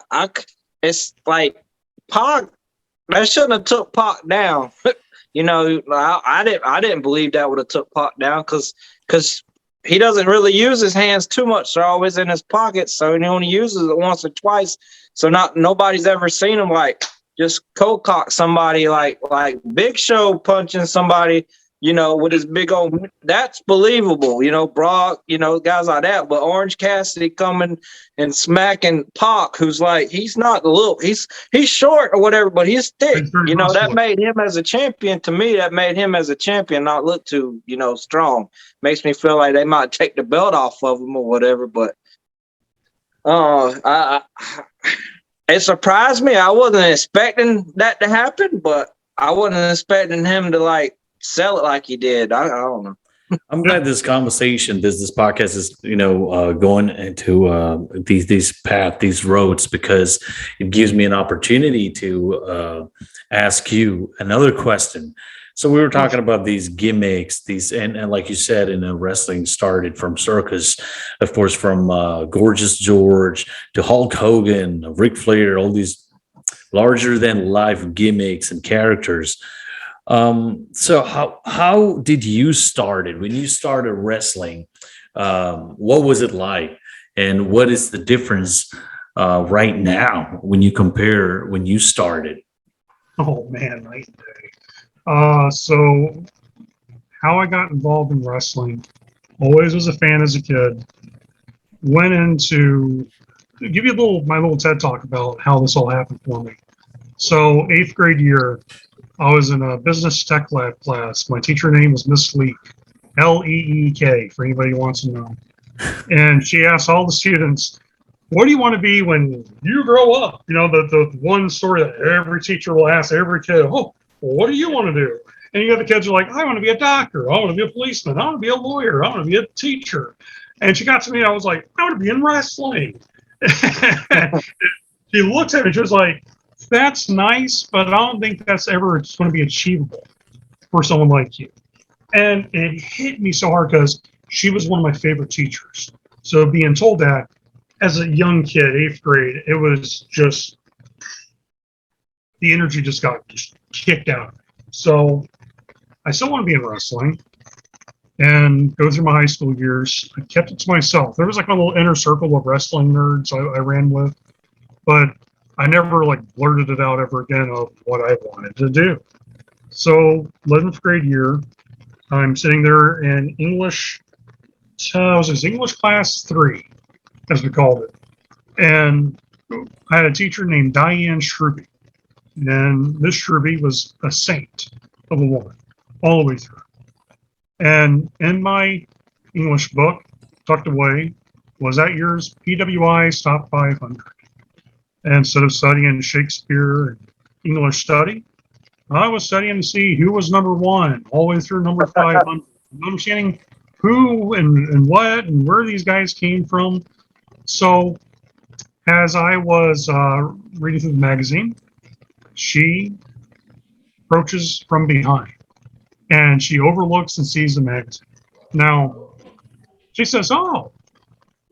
Speaker 2: it's like Pac. That shouldn't have took Pac down. You know, I didn't believe that would have took Pac down because he doesn't really use his hands too much. They're always in his pockets, so he only uses it once or twice. So nobody's ever seen him like just cold cock somebody like Big Show punching somebody, you know, with his big old. That's believable, you know, Brock, you know, guys like that. But Orange Cassidy coming and smacking Pac, who's like he's not little, he's short or whatever, but he's thick.
Speaker 3: he's very
Speaker 2: You know, that
Speaker 3: muscular.
Speaker 2: made him as a champion. To me, that made him as a champion not look too, you know, strong. Makes me feel like they might take the belt off of him or whatever. But it surprised me. I wasn't expecting that to happen, but I wasn't expecting him to like sell it like he did. I don't know.
Speaker 1: I'm glad this conversation, this podcast is, going into these roads, because it gives me an opportunity to ask you another question. So we were talking about these gimmicks, and like you said, wrestling started from circus, of course, from Gorgeous George to Hulk Hogan, Ric Flair, all these larger than life gimmicks and characters. So how did you started when you started wrestling? What was it like, and what is the difference right now when you compare when you started?
Speaker 3: Oh man, night and day. So how I got involved in wrestling, always was a fan as a kid. Went into give you my little TED talk about how this all happened for me. So 8th grade year, I was in a business tech lab class. My teacher name was Miss Leek, Leek, for anybody who wants to know. And she asked all the students, what do you want to be when you grow up? You know, the one story that every teacher will ask every kid, oh, well, what do you want to do? And you got the kids who are like, I want to be a doctor. I want to be a policeman. I want to be a lawyer. I want to be a teacher. And she got to me, I was like, I want to be in wrestling. She looked at me, she was like, that's nice, but I don't think that's ever going to be achievable for someone like you. And it hit me so hard because she was one of my favorite teachers. So being told that as a young kid, 8th grade, it was just, the energy just got kicked out. So I still want to be in wrestling and go through my high school years. I kept it to myself. There was like a little inner circle of wrestling nerds I ran with, but I never like blurted it out ever again of what I wanted to do. So 11th grade year, I'm sitting there in English, was English class 3, as we called it. And I had a teacher named Diane Shrubby. And Miss Shrubby was a saint of a woman all the way through. And in my English book, tucked away, was that year's PWI's Top 500. And instead of studying Shakespeare and English study, I was studying to see who was number 1 all the way through number 500, understanding who and what and where these guys came from. So as I was reading through the magazine, she approaches from behind and she overlooks and sees the magazine. Now, she says, oh,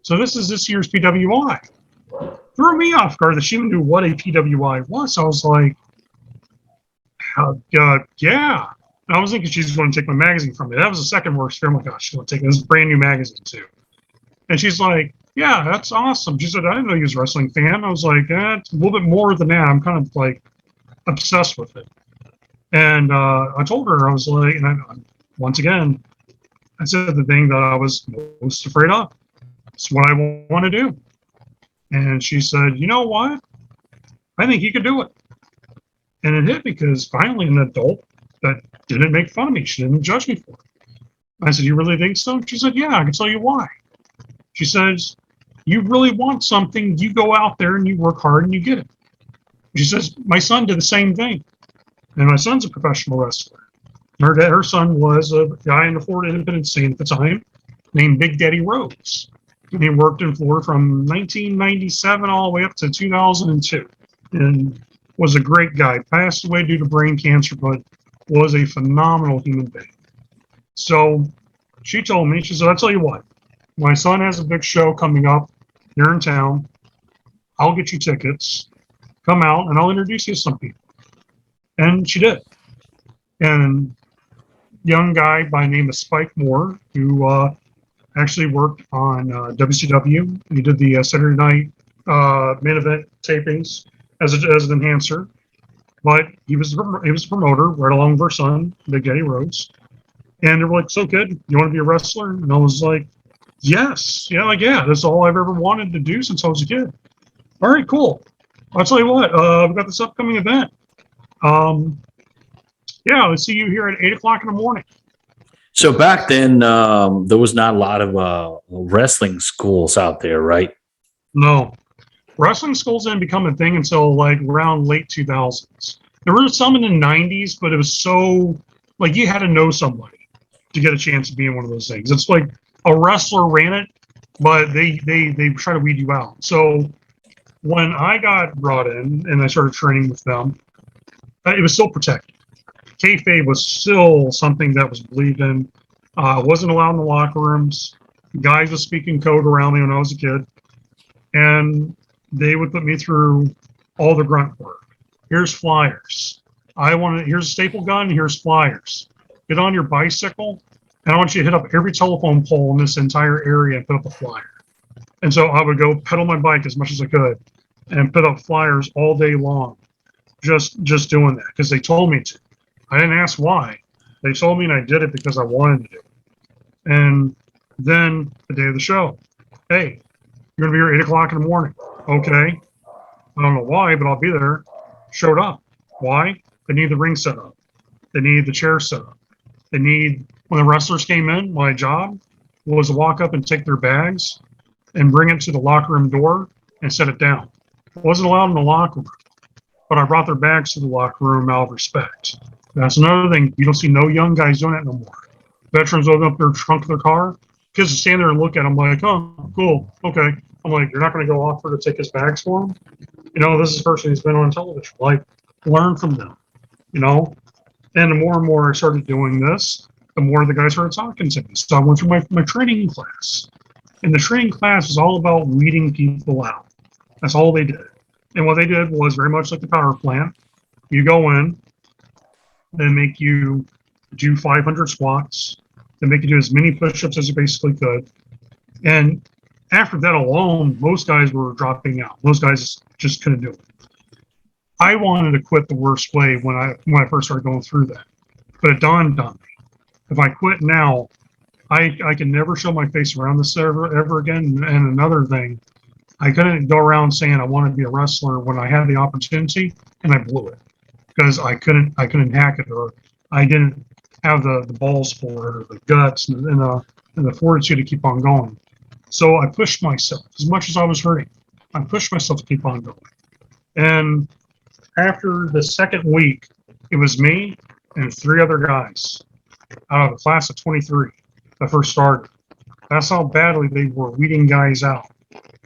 Speaker 3: so this is this year's PWI. Threw me off guard that she even knew what a PWI was. I was like, yeah. I was thinking she's going to take my magazine from me. That was the second worst fear. Oh my gosh, she's going to take this brand new magazine too. And she's like, yeah, that's awesome. She said, I didn't know you was a wrestling fan. I was like, it's a little bit more than that. I'm kind of like obsessed with it. And I told her, I was like, and once again, I said the thing that I was most afraid of. It's what I want to do. And she said, you know what? I think you could do it. And it hit me because finally an adult that didn't make fun of me. She didn't judge me for it. I said, you really think so? She said, yeah, I can tell you why. She says, you really want something, you go out there and you work hard and you get it. She says, my son did the same thing. And my son's a professional wrestler. Her son was a guy in the Florida Independent scene at the time named Big Daddy Rose. He worked in Florida from 1997 all the way up to 2002, and was a great guy. Passed away due to brain cancer, but was a phenomenal human being. So she told me, she said, "I'll tell you what, my son has a big show coming up here in town. I'll get you tickets. Come out, and I'll introduce you to some people." And she did. And young guy by the name of Spike Moore, who actually worked on WCW. He did the Saturday night main event tapings as an enhancer, but he was a promoter right along with our son, Big Eddie Rhodes. And they were like, "So kid, you want to be a wrestler?" And I was like, "Yes, yeah, like yeah, that's all I've ever wanted to do since I was a kid." All right, cool. I'll tell you what, we've got this upcoming event. Yeah, let's see you here at 8 o'clock in the morning.
Speaker 1: So back then, there was not a lot of wrestling schools out there, right?
Speaker 3: No, wrestling schools didn't become a thing until like around late 2000s. There were some in the 90s, but it was so like you had to know somebody to get a chance to be in one of those things. It's like a wrestler ran it, but they try to weed you out. So when I got brought in and I started training with them, it was still protected. Kayfabe was still something that was believed in. Wasn't allowed in the locker rooms. Guys were speaking code around me when I was a kid, and they would put me through all the grunt work. Here's flyers. Here's a staple gun. Here's flyers. Get on your bicycle, and I want you to hit up every telephone pole in this entire area and put up a flyer. And so I would go pedal my bike as much as I could and put up flyers all day long, just doing that because they told me to. I didn't ask why. They told me, and I did it because I wanted to do it. And then the day of the show, hey, you're going to be here at 8 o'clock in the morning. Okay. I don't know why, but I'll be there. Showed up. Why? They need the ring set up. They need the chair set up. When the wrestlers came in, my job was to walk up and take their bags and bring it to the locker room door and set it down. It wasn't allowed in the locker room, but I brought their bags to the locker room out of respect. That's another thing. You don't see no young guys doing it no more. Veterans open up their trunk of their car. Kids will stand there and look at them like, "Oh, cool, okay." I'm like, "You're not going to go offer to take his bags for him?" This is a person who's been on television. Like, learn from them, you know? And the more and more I started doing this, the more the guys started talking to me. So I went through my training class. And the training class was all about weeding people out. That's all they did. And what they did was very much like the power plant. You go in, they make you do 500 squats. They make you do as many push-ups as you basically could. And after that alone, most guys were dropping out. Most guys just couldn't do it. I wanted to quit the worst way when I first started going through that. But it dawned on me. If I quit now, I can never show my face around this ever again. And another thing, I couldn't go around saying I wanted to be a wrestler when I had the opportunity and I blew it because I couldn't hack it, or I didn't have the balls for it, or the guts and the fortitude to keep on going. So I pushed myself as much as I was hurting. I pushed myself to keep on going. And after the second week, it was me and 3 other guys out of a class of 23 that first started. That's how badly they were weeding guys out.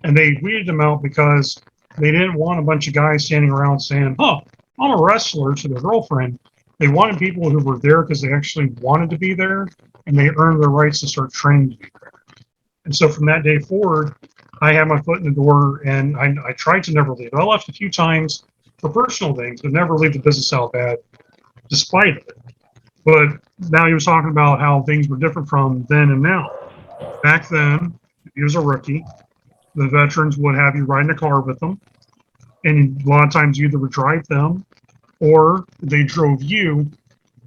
Speaker 3: And they weeded them out because they didn't want a bunch of guys standing around saying, "Oh, I'm a wrestler," to their girlfriend. They wanted people who were there because they actually wanted to be there, and they earned their rights to start training to be there. And so from that day forward, I had my foot in the door, and I tried to never leave. I left a few times for personal things, but never leave the business out bad, despite it. But now he was talking about how things were different from then and now. Back then, if you was a rookie, the veterans would have you ride in a car with them, and a lot of times you either would drive them or they drove you,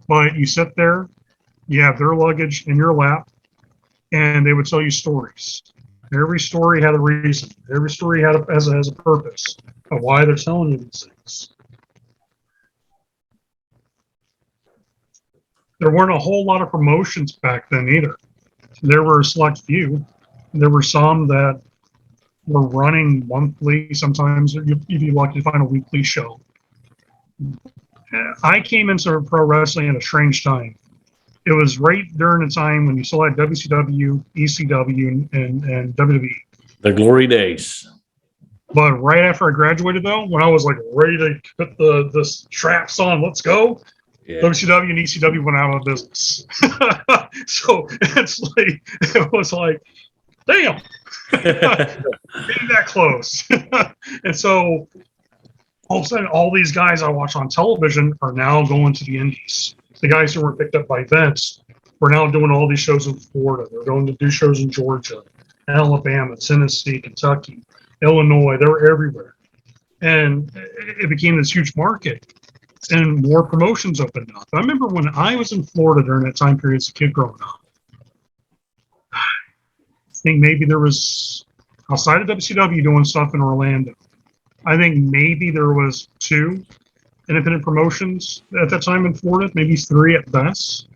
Speaker 3: but you sit there, you have their luggage in your lap, and they would tell you stories. Every story had a reason. Every story has a purpose of why they're telling you these things. There weren't a whole lot of promotions back then either. There were a select few. There were some that were running monthly. Sometimes you'd be lucky to find a weekly show. I came into pro wrestling at a strange time. It was right during the time when you still had WCW, ECW, and WWE.
Speaker 1: The glory days.
Speaker 3: But right after I graduated, though, when I was like ready to put the straps on, let's go,
Speaker 1: Yeah.
Speaker 3: WCW and ECW went out of business. So it was like, damn, getting that close. And so all of a sudden, all these guys I watch on television are now going to the indies. The guys who were picked up by Vince were now doing all these shows in Florida. They're going to do shows in Georgia, Alabama, Tennessee, Kentucky, Illinois. They were everywhere. And it became this huge market, and more promotions opened up. I remember when I was in Florida during that time period as a kid growing up, I think maybe there was, outside of WCW, doing stuff in Orlando. I think maybe there was 2 independent promotions at that time in Florida, maybe 3 at best.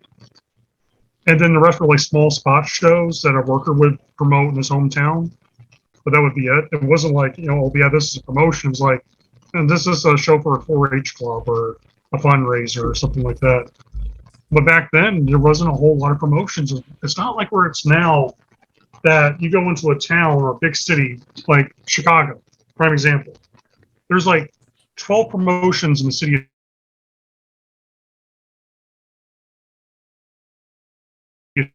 Speaker 3: And then the rest were like small spot shows that a worker would promote in his hometown. But that would be it. It wasn't like, oh, yeah, this is a promotion. It's like, and this is a show for a 4-H club or a fundraiser or something like that. But back then, there wasn't a whole lot of promotions. It's not like where it's now that you go into a town or a big city like Chicago, prime example. There's like 12 promotions in the city of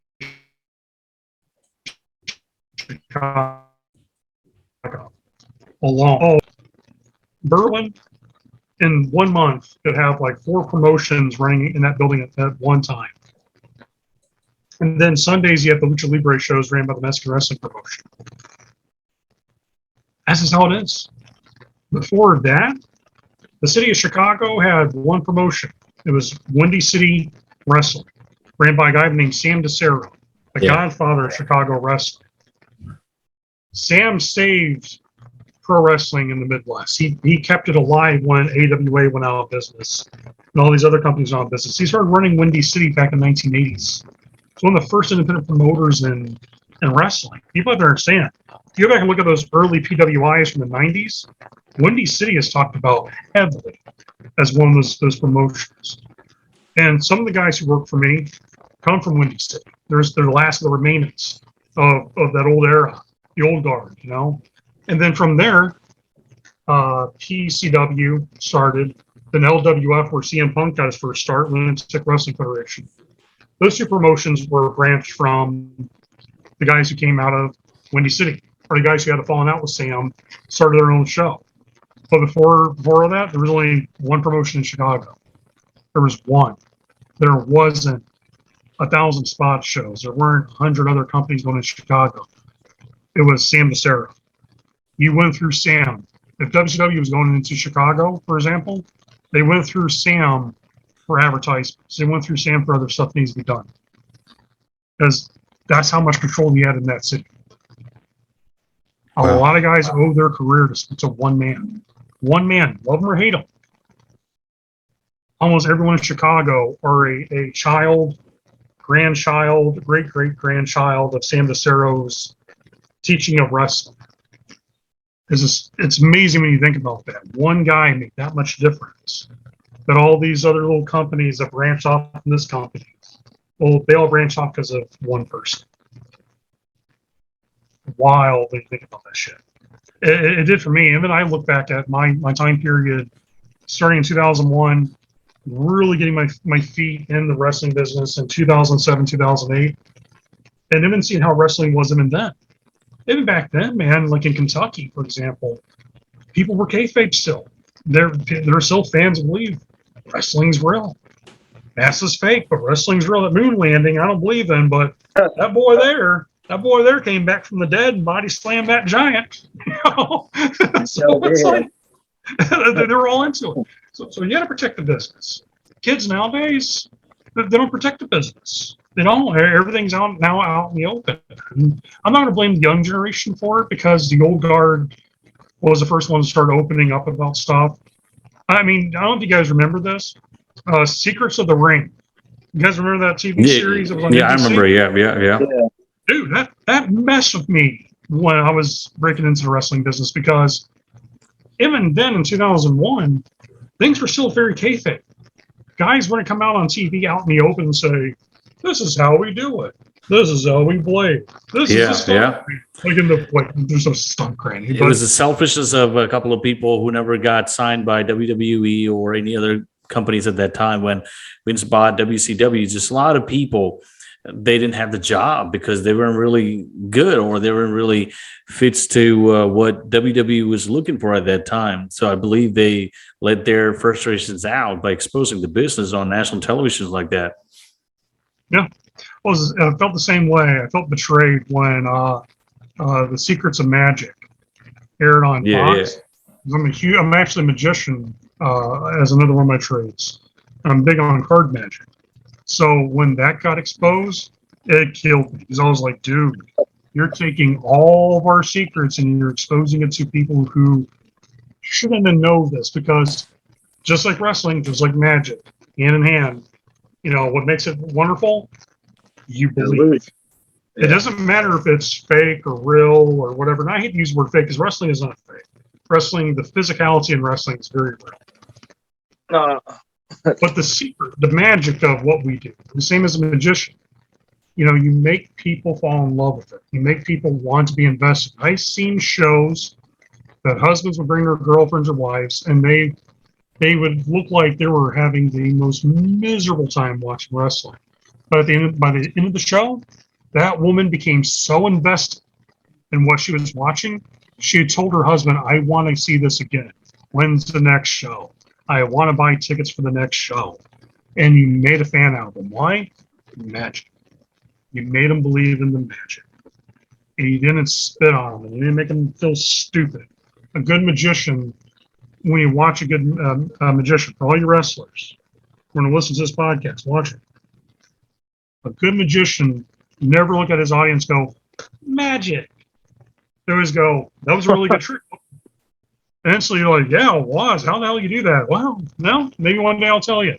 Speaker 3: Chicago. Along Berlin, in 1 month, could have like 4 promotions running in that building at one time. And then Sundays, you have the Lucha Libre shows ran by the Mexican Wrestling Promotion. That's just how it is. Before that, the city of Chicago had 1 promotion. It was Windy City Wrestling, ran by a guy named Sam DeCero, the godfather of Chicago wrestling. Sam saved pro wrestling in the Midwest. He kept it alive when AWA went out of business and all these other companies went out of business. He started running Windy City back in the 1980s. It's one of the first independent promoters in wrestling. People have to understand. If you go back and look at those early PWIs from the 90s, Windy City is talked about heavily as one of those promotions. And some of the guys who work for me come from Windy City. They're the last of the remains of that old era, the old guard, And then from there, PCW started, then LWF, where CM Punk got his first start, Lunatic Wrestling Federation. Those 2 promotions were branched from the guys who came out of Windy City, or the guys who had a falling out with Sam, started their own show. But before all that, there was only 1 promotion in Chicago. There was 1. There wasn't 1,000 spot shows. There weren't 100 other companies going in Chicago. It was Sam DeCero. You went through Sam. If WCW was going into Chicago, for example, they went through Sam for advertisements. They went through Sam for other stuff that needs to be done. Because that's how much control he had in that city. A lot of guys owe their career to 1 man. 1 man, love him or hate him. Almost everyone in Chicago are a child, grandchild, great-great-grandchild of Sam DeCero's teaching of wrestling. It's amazing when you think about that. 1 guy made that much difference. That all these other little companies that branch off from this company, well, they all branch off because of 1 person. Wild when you think about that shit. It did for me. And then I look back at my time period starting in 2001, really getting my feet in the wrestling business in 2007, 2008, and even seeing how wrestling was even then. Even back then, man, like in Kentucky, for example, people were kayfabe still. They're still fans who believe wrestling's real. NASA's fake, but wrestling's real. That moon landing, I don't believe in, but that boy there came back from the dead and body slammed that giant. So it's like they're all into it. So you got to protect the business. Kids nowadays, they don't protect the business. They don't. Everything's out in the open. And I'm not going to blame the young generation for it because the old guard was the first one to start opening up about stuff. I mean, I don't know if you guys remember this. Secrets of the Ring. You guys remember that TV series? That was on NBC?
Speaker 1: I remember. Yeah.
Speaker 3: Dude, that messed with me when I was breaking into the wrestling business because even then in 2001, things were still very kayfabe. Guys wouldn't come out on TV out in the open and say, This is how we do it. This is how we play. This is a stunt crane. Like in the there's no stunt crane.
Speaker 1: It was the selfishness of a couple of people who never got signed by WWE or any other companies at that time when Vince bought WCW. Just a lot of people, they didn't have the job because they weren't really good or they weren't really fits to what WWE was looking for at that time. So I believe they let their frustrations out by exposing the business on national televisions like that.
Speaker 3: Yeah. I felt the same way. I felt betrayed when The Secrets of Magic aired on Fox. Yeah. I'm actually a magician as another one of my trades. I'm big on card magic. So when that got exposed, it killed me. Because I was like, dude, you're taking all of our secrets and you're exposing it to people who shouldn't know this. Because just like wrestling, just like magic, hand in hand, what makes it wonderful? You believe. Yeah. It doesn't matter if it's fake or real or whatever. And I hate to use the word fake because wrestling is not fake. Wrestling, the physicality in wrestling is very real. But the secret, the magic of what we do, the same as a magician, you make people fall in love with it. You make people want to be invested. I've seen shows that husbands would bring their girlfriends or wives, and they would look like they were having the most miserable time watching wrestling. But by the end of the show, that woman became so invested in what she was watching, she had told her husband, I want to see this again. When's the next show? I want to buy tickets for the next show. And you made a fan out of them. Why? Magic. You made them believe in the magic. And you didn't spit on them. And you didn't make them feel stupid. A good magician, when you watch a good magician, for all you wrestlers, when you listen to this podcast, watch it. A good magician never look at his audience go, magic. They always go, that was a really good trick. And instantly you're like, yeah, it was. How the hell you do that? Well, no, maybe one day I'll tell you.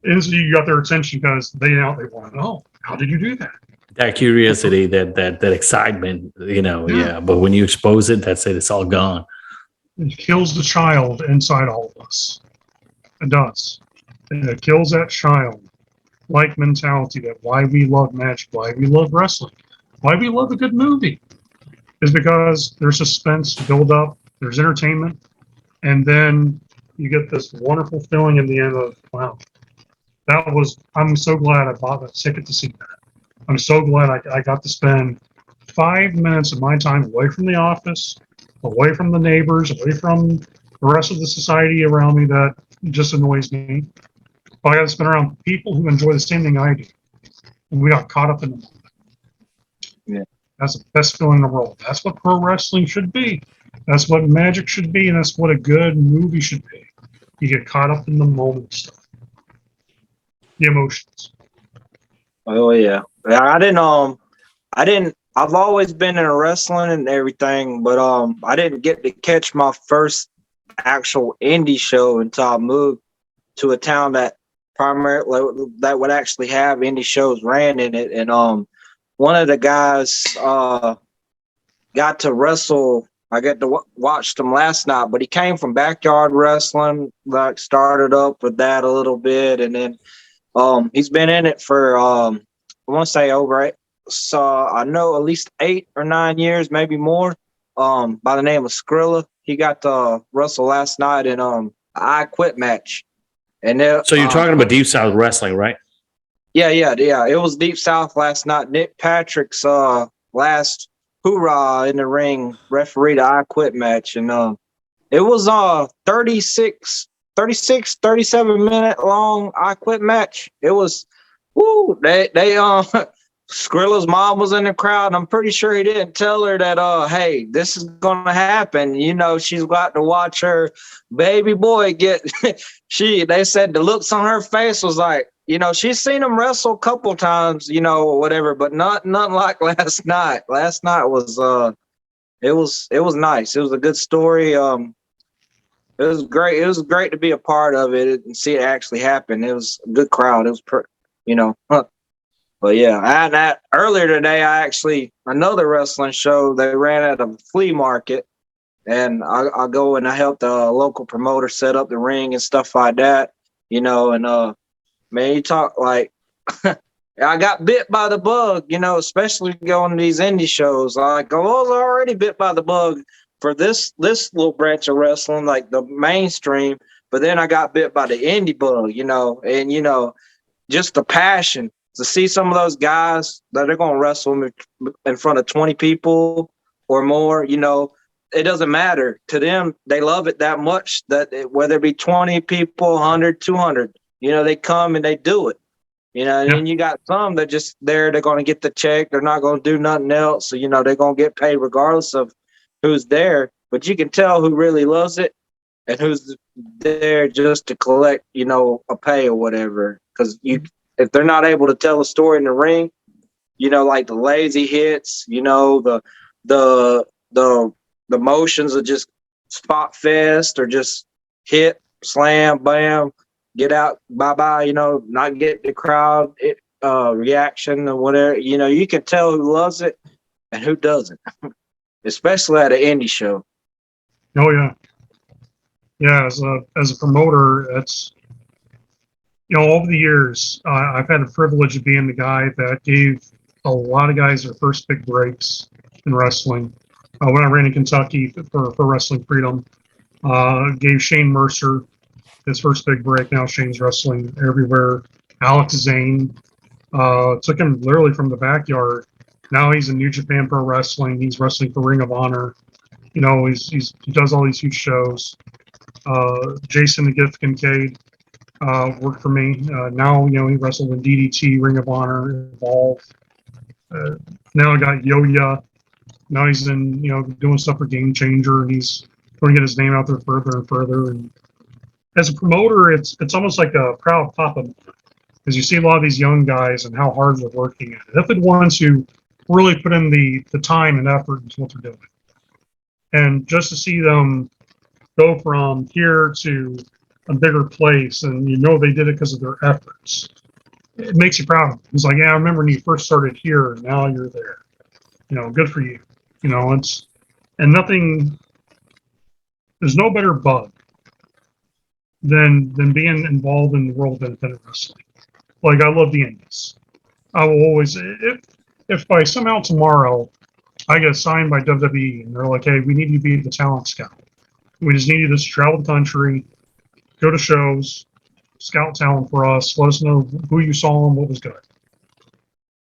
Speaker 3: Instantly you got their attention because they want to know, how did you do that?
Speaker 1: That curiosity, that excitement, yeah. But when you expose it, that's it. It's all gone.
Speaker 3: It kills the child inside all of us. It does. And it kills that child-like mentality that why we love magic, why we love wrestling, why we love a good movie is because there's suspense, build up, there's entertainment, and then you get this wonderful feeling in the end of, wow, I'm so glad I bought a ticket to see that. I'm so glad I got to spend 5 minutes of my time away from the office, away from the neighbors, away from the rest of the society around me that just annoys me. But I got to spend around people who enjoy the same thing I do. And we got caught up in the moment.
Speaker 2: Yeah.
Speaker 3: That's the best feeling in the world. That's what pro wrestling should be. That's what magic should be, and that's what a good movie should be. You get caught up in the moment stuff. The emotions.
Speaker 2: Oh yeah. I've always been in wrestling and everything, but I didn't get to catch my first actual indie show until I moved to a town that would actually have indie shows ran in it. And one of the guys got to wrestle. I got to watch them last night, but he came from backyard wrestling, like started up with that a little bit, and then he's been in it for I want to say over 8. So I know at least 8 or 9 years, maybe more. By the name of Skrilla, he got to wrestle last night in I Quit match. And
Speaker 1: so you're talking about Deep South Wrestling, right?
Speaker 2: Yeah. It was Deep South last night. Nick Patrick's last hoorah in the ring referee the I Quit match, and it was 36, 37 minute long I Quit match. It was they Skrilla's mom was in the crowd. I'm pretty sure he didn't tell her that hey, this is gonna happen. She's got to watch her baby boy get they said the looks on her face was like, she's seen him wrestle a couple times, or whatever, but nothing like last night. Last night was it was nice. It was a good story. It was great. It was great to be a part of it and see it actually happen. It was a good crowd. It was But yeah, and earlier today, another wrestling show they ran at a flea market, and I go and I helped the local promoter set up the ring and stuff like that, and man, you talk like I got bit by the bug, especially going to these indie shows. Like I was already bit by the bug for this little branch of wrestling, like the mainstream. But then I got bit by the indie bug, and just the passion to see some of those guys that are going to wrestle in front of 20 people or more. It doesn't matter to them. They love it that much that whether it be 20 people, 100, 200, they come and they do it. And then you got some that just there, they're going to get the check. They're not going to do nothing else. So, they're going to get paid regardless of who's there. But you can tell who really loves it and who's there just to collect, a pay or whatever. Because if they're not able to tell a story in the ring, like the lazy hits, the motions of just spot fest or just hit, slam, bam, get out, bye-bye, not get the crowd reaction or whatever. You can tell who loves it and who doesn't, especially at an indie show.
Speaker 3: Oh, yeah. Yeah, as a promoter, it's, over the years, I've had the privilege of being the guy that gave a lot of guys their first big breaks in wrestling. When I ran in Kentucky for Wrestling Freedom, gave Shane Mercer his first big break. Now Shane's wrestling everywhere. Alex Zane took him literally from the backyard. Now he's in New Japan Pro Wrestling. He's wrestling for Ring of Honor. He does all these huge shows. Jason the Gift Kincaid worked for me. Now he wrestled in DDT, Ring of Honor, Evolve. Now I got Yo-Ya. Now he's in doing stuff for Game Changer, and he's going to get his name out there further and further. And as a promoter, it's almost like a proud papa, because you see a lot of these young guys and how hard they're working at it. They're the ones who really put in the time and effort into what they're doing. And just to see them go from here to a bigger place, and they did it because of their efforts, it makes you proud of them. It's like, yeah, I remember when you first started here, and now you're there. Good for you. There's no better bug than being involved in the world of independent wrestling. Like, I love the indies. I will always, if by somehow tomorrow I get signed by WWE and they're like, hey, we need you to be the talent scout. We just need you to travel the country, go to shows, scout talent for us, let us know who you saw and what was good.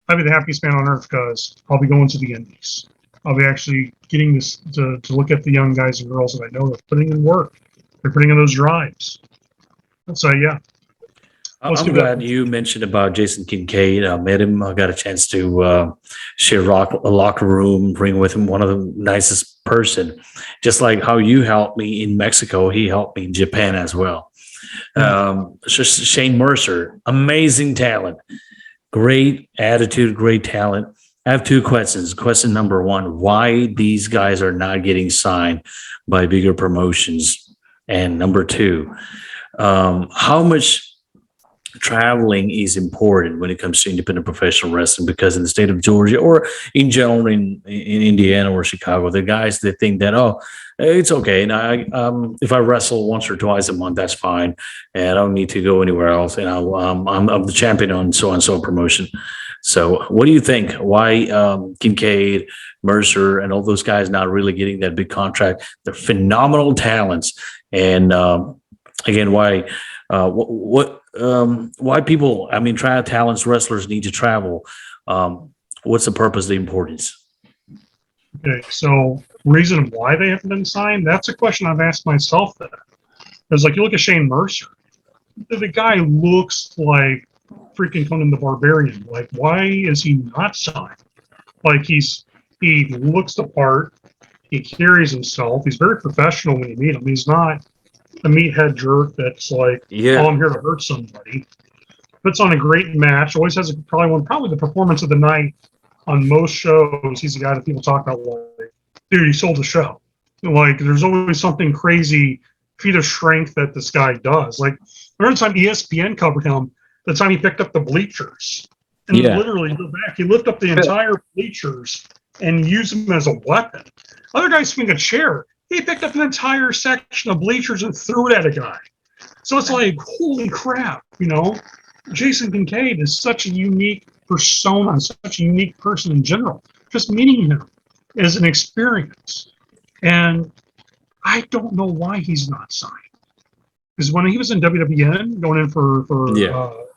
Speaker 3: I'd be the happiest man on earth because I'll be going to the indies. I'll be actually getting this to look at the young guys and girls that I know that are putting in work. They're putting in those drives. So, yeah.
Speaker 1: I'm glad you mentioned about Jason Kincaid. I met him. I got a chance to share a locker room, bring with him one of the nicest person. Just like how you helped me in Mexico, he helped me in Japan as well. Shane Mercer, amazing talent, great attitude, great talent. I have two questions. Question number one, why these guys are not getting signed by bigger promotions? And number two, how much traveling is important when it comes to independent professional wrestling? Because in the state of Georgia or in general in Indiana or Chicago, the guys that think that, it's okay. And if I wrestle once or twice a month, that's fine. And I don't need to go anywhere else. And I'm the champion on so-and-so promotion. So what do you think? Why Kincaid, Mercer, and all those guys not really getting that big contract? They're phenomenal talents. And again, why people, trial talents, wrestlers need to travel. What's the purpose, the importance?
Speaker 3: Okay, so reason why they haven't been signed, that's a question I've asked myself there. Because like you look at Shane Mercer, the guy looks like freaking Conan the Barbarian. Like, why is he not signed? Like he looks the part, he carries himself, he's very professional when you meet him. He's not a meathead jerk that's like, oh, I'm here to hurt somebody. Puts on a great match, always has probably the performance of the night on most shows. He's the guy that people talk about, like, dude, he sold the show. Like, there's always something crazy feat of strength that this guy does. Like, remember the time ESPN covered him, the time he picked up the bleachers. And literally go back, he lifted up the entire bleachers and used them as a weapon. Other guys swing a chair. He picked up an entire section of bleachers and threw it at a guy. So it's like, holy crap, Jason Kincaid is such a unique persona, such a unique person in general. Just meeting him is an experience. And I don't know why he's not signed. Because when he was in WWN, going in for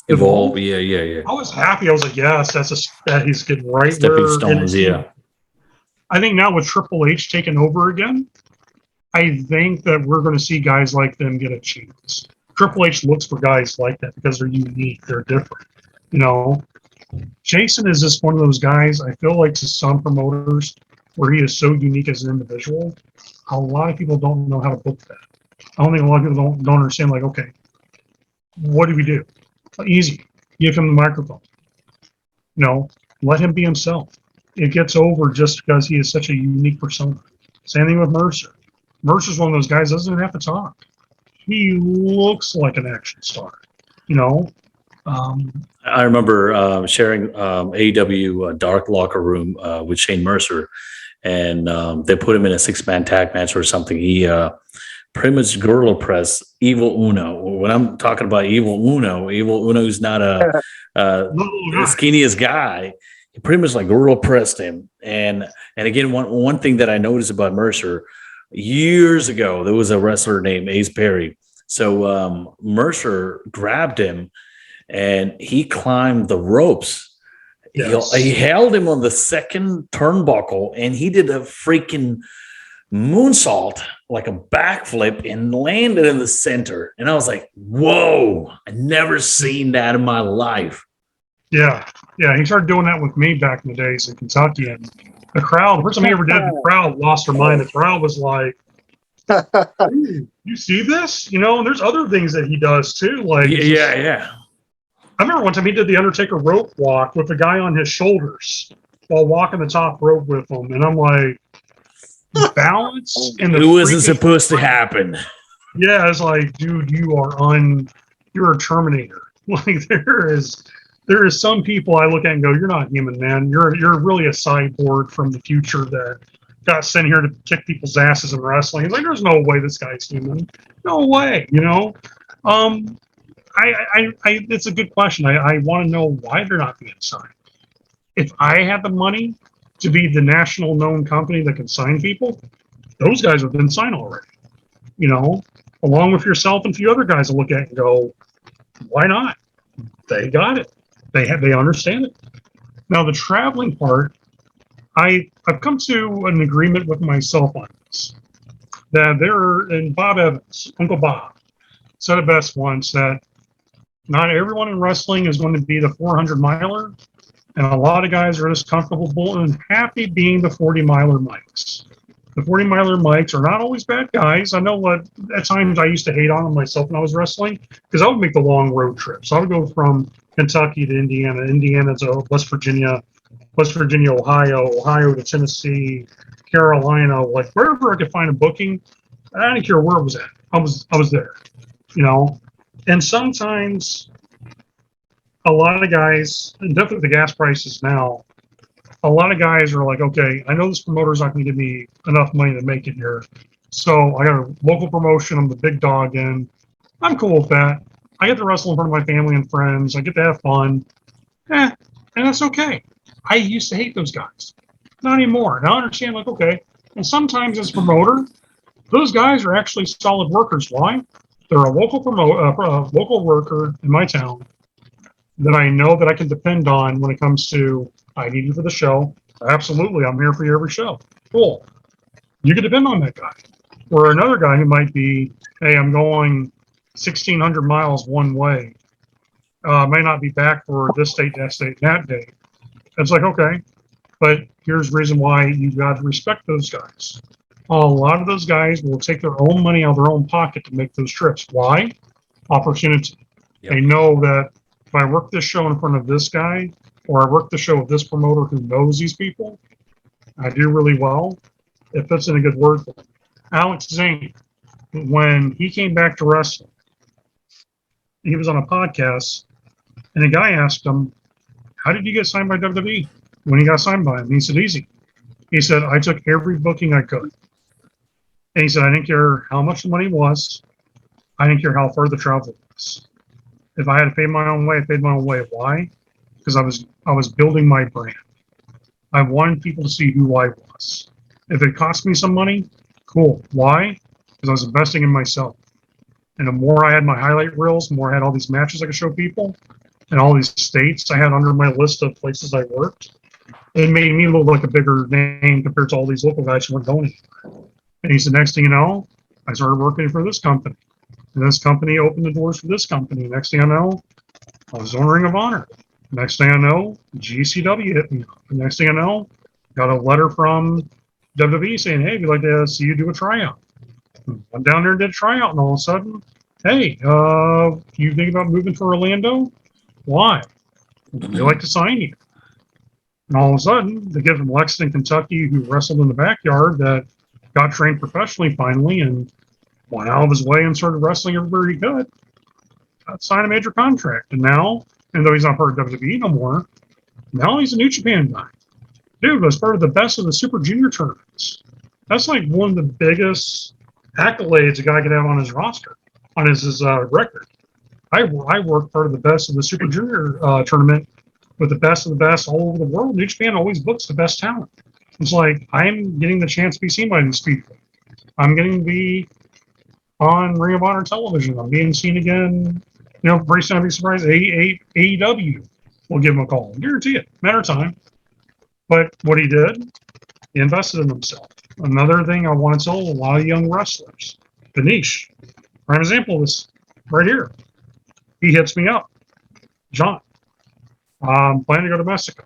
Speaker 1: Evolve. Yeah.
Speaker 3: I was happy. I was like, yes, that he's getting right
Speaker 1: Stepping
Speaker 3: where
Speaker 1: stones.
Speaker 3: NXT. I think now with Triple H taking over again, I think that we're going to see guys like them get a chance. Triple H looks for guys like that because they're unique, they're different. You know, Jason is just one of those guys. I feel like to some promoters, where he is so unique as an individual, a lot of people don't know how to book that. I don't think a lot of people don't understand. Like, okay, what do we do? Easy. Give him the microphone. You know, let him be himself. It gets over just because he is such a unique persona. Same thing with Mercer. Mercer's one of those guys that doesn't even have to talk. He looks like an action star. You know,
Speaker 1: I remember sharing AEW Dark Locker Room with Shane Mercer, and they put him in a 6-man tag match or something. He pretty much gorilla press Evil Uno. When I'm talking about Evil Uno is not the skinniest guy. He pretty much like gorilla pressed him. And again, one thing that I noticed about Mercer, years ago, there was a wrestler named Ace Perry. So Mercer grabbed him and he climbed the ropes.
Speaker 3: yes.
Speaker 1: He held him on the second turnbuckle and he did a freaking moonsault, like a backflip, and landed in the center. And I was like, whoa, I never seen that in my life.
Speaker 3: Yeah. He started doing that with me back in the days in Kentucky. And the crowd, first time he ever did, the crowd lost their mind. The crowd was like, you see this? You know, and there's other things that he does too. Like,
Speaker 1: yeah.
Speaker 3: I remember one time he did the Undertaker rope walk with the guy on his shoulders while walking the top rope with him. And I'm like, balance and
Speaker 1: it wasn't supposed to happen.
Speaker 3: Yeah, it's like, dude, you're a Terminator. Like there is some people I look at and go, you're not human, man. You're really a cyborg from the future that got sent here to kick people's asses in wrestling. Like, there's no way this guy's human. No way, you know. It's a good question. I want to know why they're not being signed. If I had the money to be the national known company that can sign people, those guys have been signed already. You know, along with yourself and a few other guys to look at and go, why not? They got it. They understand it. Now the traveling part, I've come to an agreement with myself on this. And Bob Evans, Uncle Bob, said it best once that not everyone in wrestling is going to be the 400 miler, and a lot of guys are just comfortable and happy being the 40 miler mics. The 40 miler mics are not always bad guys. I know what at times I used to hate on them myself when I was wrestling because I would make the long road trips. I would go from Kentucky to Indiana to West Virginia, Ohio to Tennessee, Carolina, like wherever I could find a booking. I didn't care where it was at. I was there, you know. And sometimes a lot of guys, and definitely the gas prices now, a lot of guys are like, okay, I know this promoter's not going to give me enough money to make it here. So I got a local promotion. I'm the big dog in. I'm cool with that. I get to wrestle in front of my family and friends. I get to have fun. And that's okay. I used to hate those guys. Not anymore. Now I understand, like, okay. And sometimes as a promoter, those guys are actually solid workers. Why? They're a local local worker in my town that I know that I can depend on when it comes to, I need you for the show. Absolutely, I'm here for you every show. Cool. You can depend on that guy. Or another guy who might be, hey, I'm going 1,600 miles one way. May not be back for this date, that date. It's like, okay, but here's the reason why you've got to respect those guys. A lot of those guys will take their own money out of their own pocket to make those trips. Why? Opportunity. Yep. They know that if I work this show in front of this guy, or I work the show with this promoter who knows these people, I do really well. It puts in a good word for them. Alex Zane, when he came back to wrestling, he was on a podcast, and a guy asked him, how did you get signed by WWE? When he got signed by him, and he said, easy. He said, I took every booking I could. And he said, I didn't care how much the money was. I didn't care how far the travel was. If I had to pay my own way, I paid my own way. Why? because I was building my brand. I wanted people to see who I was. If it cost me some money, cool. Why? Because I was investing in myself. And the more I had my highlight reels, the more I had all these matches I could show people, and all these states I had under my list of places I worked, it made me look like a bigger name compared to all these local guys who weren't going anywhere. And he said, next thing you know, I started working for this company. And this company opened the doors for this company. Next thing I know, I was on Ring of Honor. Next thing I know, GCW hit me. The next thing I know, got a letter from WWE saying, hey, we'd like to see you do a tryout. Went down there and did a tryout, and all of a sudden, hey, you think about moving to Orlando? Why? They like to sign you. And all of a sudden, the kid from Lexington, Kentucky, who wrestled in the backyard that got trained professionally finally and went out of his way and started wrestling everywhere he could, signed a major contract. And now, and though he's not part of WWE no more, now he's a New Japan guy. Dude was part of the best of the Super Junior tournaments. That's like one of the biggest accolades a guy could have on his roster, on his record. I worked part of the best of the Super Junior tournament with the best of the best all over the world. New Japan always books the best talent. It's like, I'm getting the chance to be seen by these people. I'm getting to be on Ring of Honor television. I'm being seen again. You know, pretty soon I'd be surprised. AEW will give him a call. I guarantee it. Matter of time. But what he did, he invested in himself. Another thing I want to tell a lot of young wrestlers, Benish, prime example of this right here. He hits me up. John, planning to go to Mexico.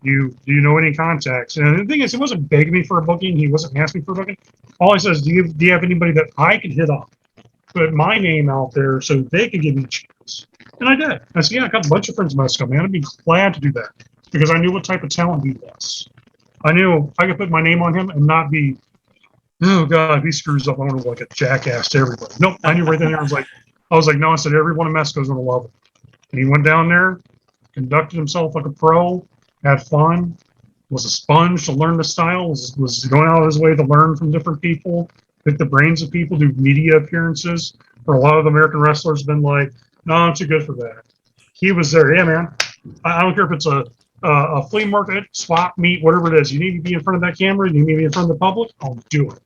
Speaker 3: Do you know any contacts? And the thing is, he wasn't begging me for a booking. He wasn't asking for a booking. All he says, do you have anybody that I could hit on? Put my name out there so they could give me a chance. And I did. I said, yeah, I got a bunch of friends in Mexico, man. I'd be glad to do that because I knew what type of talent he was. I knew I could put my name on him and not be, oh God, if he screws up, I'm gonna look like a jackass to everybody. Nope. I knew right then. I was like, no. I said everyone in Mexico's gonna love him. And he went down there, conducted himself like a pro, had fun, was a sponge to learn the style, was going out of his way to learn from different people, pick the brains of people, do media appearances. For a lot of the American wrestlers, been like, no, I'm too good for that. He was there. Yeah, man. I don't care if it's a flea market, swap meet, whatever it is. You need to be in front of that camera. You need to be in front of the public. I'll do it.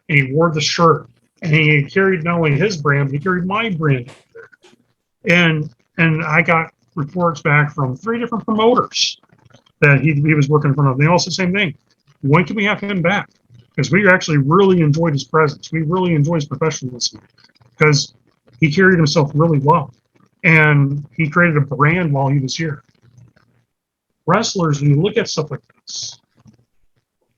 Speaker 3: And he wore the shirt, and he carried not only his brand, but he carried my brand. And I got reports back from 3 different promoters that he was working in front of. They all said the same thing. When can we have him back? Because we actually really enjoyed his presence. We really enjoyed his professionalism because he carried himself really well. And he created a brand while he was here. Wrestlers, when you look at stuff like this,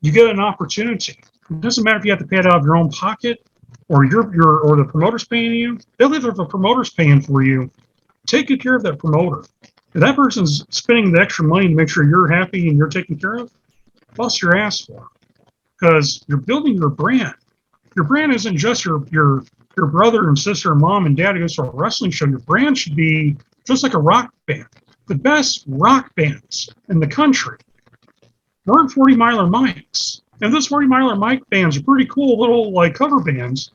Speaker 3: you get an opportunity. It doesn't matter if you have to pay it out of your own pocket or or the promoter's paying you. They'll either if the promoter's paying for you, take good care of that promoter. If that person's spending the extra money to make sure you're happy and you're taken care of, bust your ass for it. Because you're building your brand. Your brand isn't just your brother and sister and mom and dad who goes to a wrestling show. Your brand should be just like a rock band. The best rock bands in the country weren't 40 Miler mics. And those 40 Miler mic bands are pretty cool little like cover bands.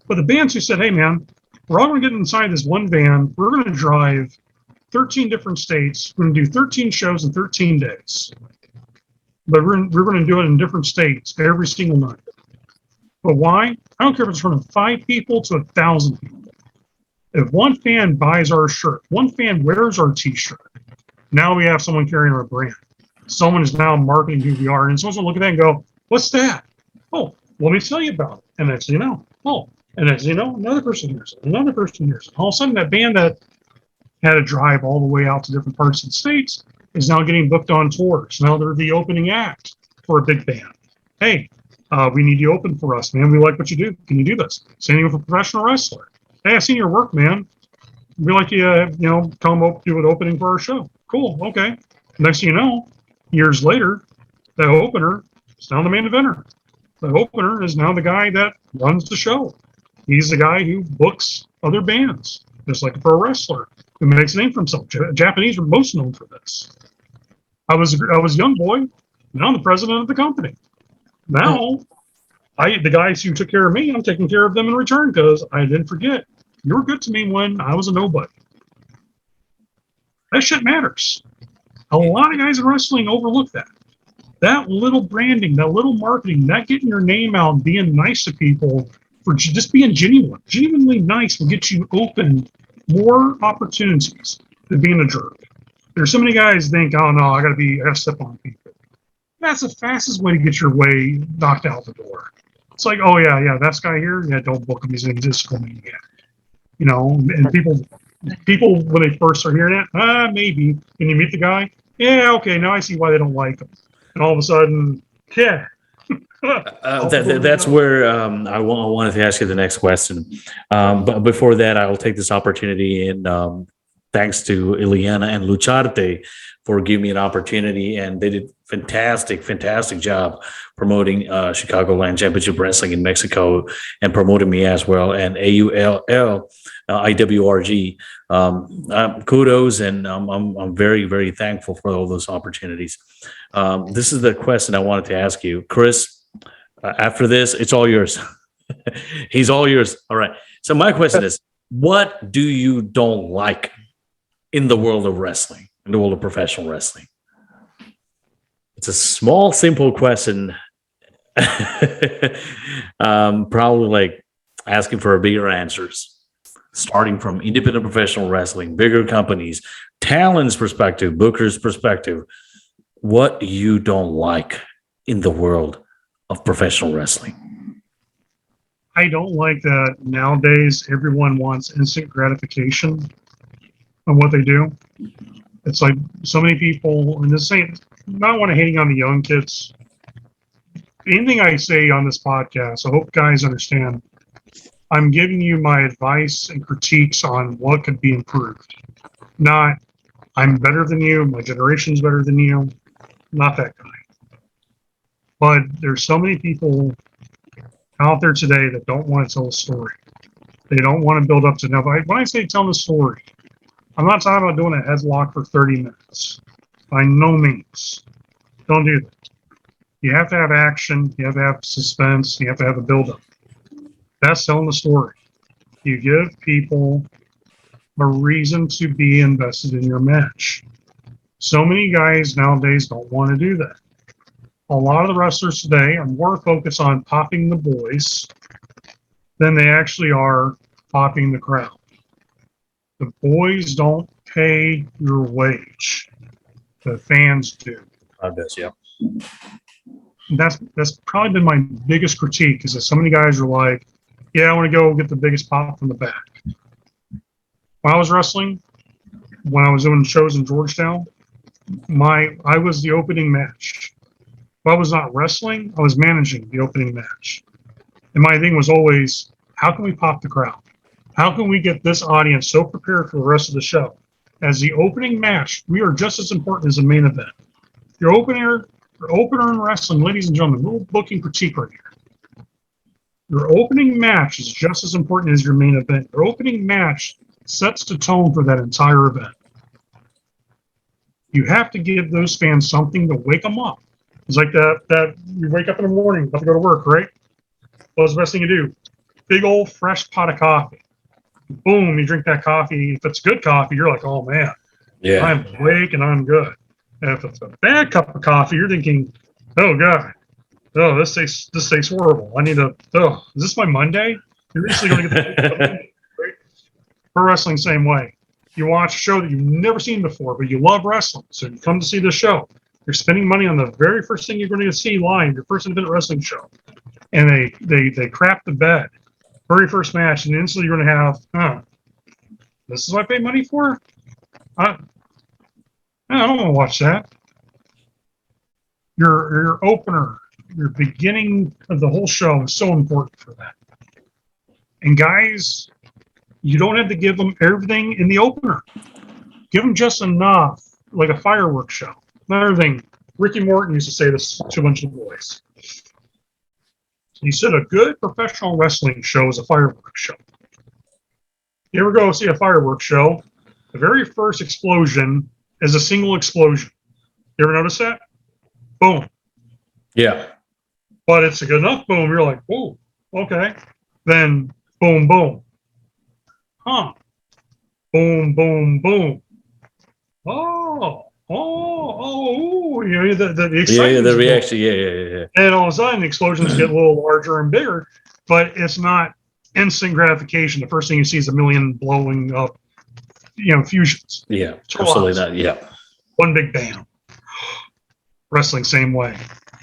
Speaker 3: But the bands who said, hey man, we're all going to get inside this one van. We're going to drive 13 different states. We're going to do 13 shows in 13 days. But we're going to do it in different states every single night. But why? I don't care if it's from 5 people to 1,000 people. If one fan buys our shirt, one fan wears our T-shirt, now we have someone carrying our brand. Someone is now marketing who we are, and someone's going to look at that and go, what's that? Oh, let me tell you about it. And next thing you know, and next thing you know, another person hears it, another person hears it. All of a sudden, that band that had to drive all the way out to different parts of the states is now getting booked on tours. Now they're the opening act for a big band. Hey, we need you open for us, man. We like what you do. Can you do this? Same thing with a professional wrestler. Hey, I've seen your work, man. We like you, come up, do an opening for our show. Cool, okay. Next thing you know, years later, the opener is now the main eventer. The opener is now the guy that runs the show. He's the guy who books other bands, just like a pro wrestler who makes a name for himself. Japanese are most known for this. I was a young boy. Now I'm the president of the company. Now, the guys who took care of me, I'm taking care of them in return because I didn't forget. You were good to me when I was a nobody. That shit matters. A lot of guys in wrestling overlook that. That little branding, that little marketing, that getting your name out and being nice to people, for just being genuinely nice will get you open more opportunities than being a jerk. There's so many guys think, oh no, I gotta step on people. That's the fastest way to get your way knocked out the door. It's like, oh yeah, that guy here, yeah, don't book him. He's a disco maniac. You know, and people when they first start hearing that, maybe. And you meet the guy, yeah, okay, now I see why they don't like him. And all of a sudden, yeah.
Speaker 1: That's where I wanted to ask you the next question. But before that, I will take this opportunity and thanks to Ileana and Lucharte for giving me an opportunity. And they did fantastic job promoting Chicagoland Championship Wrestling in Mexico and promoting me as well. And AULL, IWRG, kudos. And I'm very thankful for all those opportunities. This is the question I wanted to ask you, Chris. After this, it's all yours. He's all yours. All right. So my question is, what do you don't like in the world of wrestling, in the world of professional wrestling? It's a small, simple question. Probably like asking for bigger answers, starting from independent professional wrestling, bigger companies, talent's perspective, booker's perspective. What you don't like in the world of professional wrestling?
Speaker 3: I don't like that nowadays everyone wants instant gratification on what they do. It's like so many people, and this ain't not want to hating on the young kids. Anything I say on this podcast, I hope guys understand. I'm giving you my advice and critiques on what could be improved. Not I'm better than you, my generation's better than you. Not that guy. But there's so many people out there today that don't want to tell a story. They don't want to build up to now. When I say telling a story, I'm not talking about doing a headlock for 30 minutes. By no means. Don't do that. You have to have action. You have to have suspense. You have to have a build-up. That's telling the story. You give people a reason to be invested in your match. So many guys nowadays don't want to do that. A lot of the wrestlers today are more focused on popping the boys than they actually are popping the crowd. The boys don't pay your wage. The fans do.
Speaker 1: I guess, yeah.
Speaker 3: That's probably been my biggest critique is that so many guys are like, yeah, I want to go get the biggest pop from the back. When I was wrestling, when I was doing shows in Georgetown, I was the opening match. If I was not wrestling, I was managing the opening match. And my thing was always, how can we pop the crowd? How can we get this audience so prepared for the rest of the show? As the opening match, we are just as important as the main event. Your opener in wrestling, ladies and gentlemen, little booking critique right here. Your opening match is just as important as your main event. Your opening match sets the tone for that entire event. You have to give those fans something to wake them up. It's like that you wake up in the morning, about to go to work, right? What's the best thing you do? Big old fresh pot of coffee. Boom, you drink that coffee. If it's good coffee, you're like, oh man,
Speaker 1: Yeah.
Speaker 3: I'm awake and I'm good. And if it's a bad cup of coffee, you're thinking, oh God, oh, this tastes horrible. I need to, is this my Monday? You're basically going to get the right? Pro wrestling, same way. You watch a show that you've never seen before, but you love wrestling. So you come to see the show. You're spending money on the very first thing you're going to see live, your first independent wrestling show. And they crap the bed. Very first match, and instantly you're going to have, this is what I pay money for? I don't want to watch that. Your opener, your beginning of the whole show is so important for that. And guys, you don't have to give them everything in the opener. Give them just enough, like a fireworks show. Another thing, Ricky Morton used to say this to a bunch of boys. He said a good professional wrestling show is a fireworks show. You ever go see a fireworks show? The very first explosion is a single explosion. You ever notice that? Boom.
Speaker 1: Yeah.
Speaker 3: But it's a good enough boom. You're like, whoa, okay. Then boom, boom. Huh. Boom, boom, boom. Oh, you know, the
Speaker 1: Yeah,
Speaker 3: excitement.
Speaker 1: the reaction. Yeah.
Speaker 3: And all of a sudden, the explosions get a little larger and bigger, but it's not instant gratification. The first thing you see is a million blowing up, you know, fusions.
Speaker 1: Yeah,
Speaker 3: So
Speaker 1: absolutely
Speaker 3: lots.
Speaker 1: not. Yeah.
Speaker 3: One big bam. Wrestling, same way.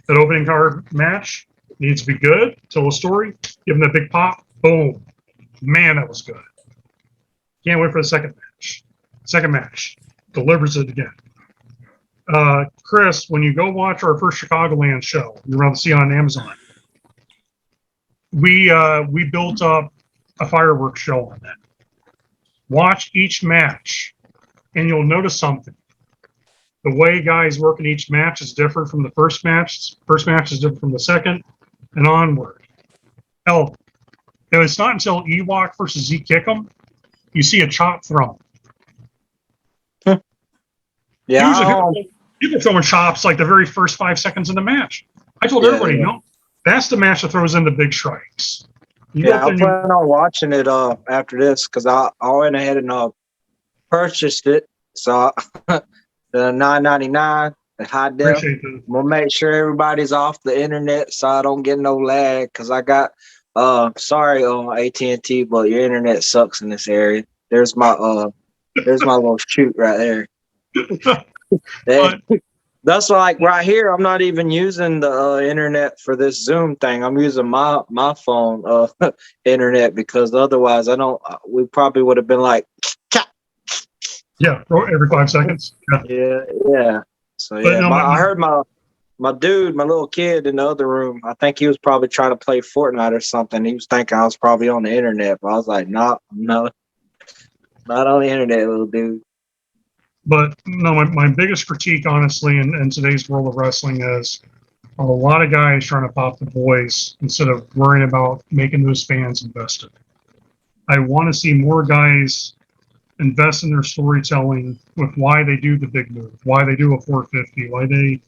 Speaker 3: That opening card match needs to be good, tell a story, give them that big pop, boom. Man, that was good. Can't wait for the second match. Second match delivers it again. Chris, when you go watch our first Chicagoland show, you're around to see on Amazon. We built up a fireworks show on that. Watch each match, and you'll notice something. The way guys work in each match is different from the first match. First match is different from the second, and onward. Hell, it's not until Ewok versus Zeke Kickham you see a chop thrown.
Speaker 2: Yeah,
Speaker 3: Usually people throwing chops like the very first 5 seconds in the match. I told everybody, no, that's the match that throws in the big strikes.
Speaker 2: I plan on watching it after this because I went ahead and purchased it. So the $9.99, the high def. I'm gonna make sure everybody's off the internet so I don't get no lag because I got sorry on AT&T, but your internet sucks in this area. There's my little shoot right there. That's like right here. I'm not even using the internet for this Zoom thing. I'm using my phone internet because otherwise we probably would have been like
Speaker 3: every 5 seconds.
Speaker 2: Yeah. So I heard my dude, my little kid in the other room. I think he was probably trying to play Fortnite or something. He was thinking I was probably on the internet, but I was like, no, not on the internet, little dude.
Speaker 3: But no, my biggest critique, honestly, in today's world of wrestling is a lot of guys trying to pop the boys instead of worrying about making those fans invested. I want to see more guys invest in their storytelling with why they do the big move, why they do a 450, why they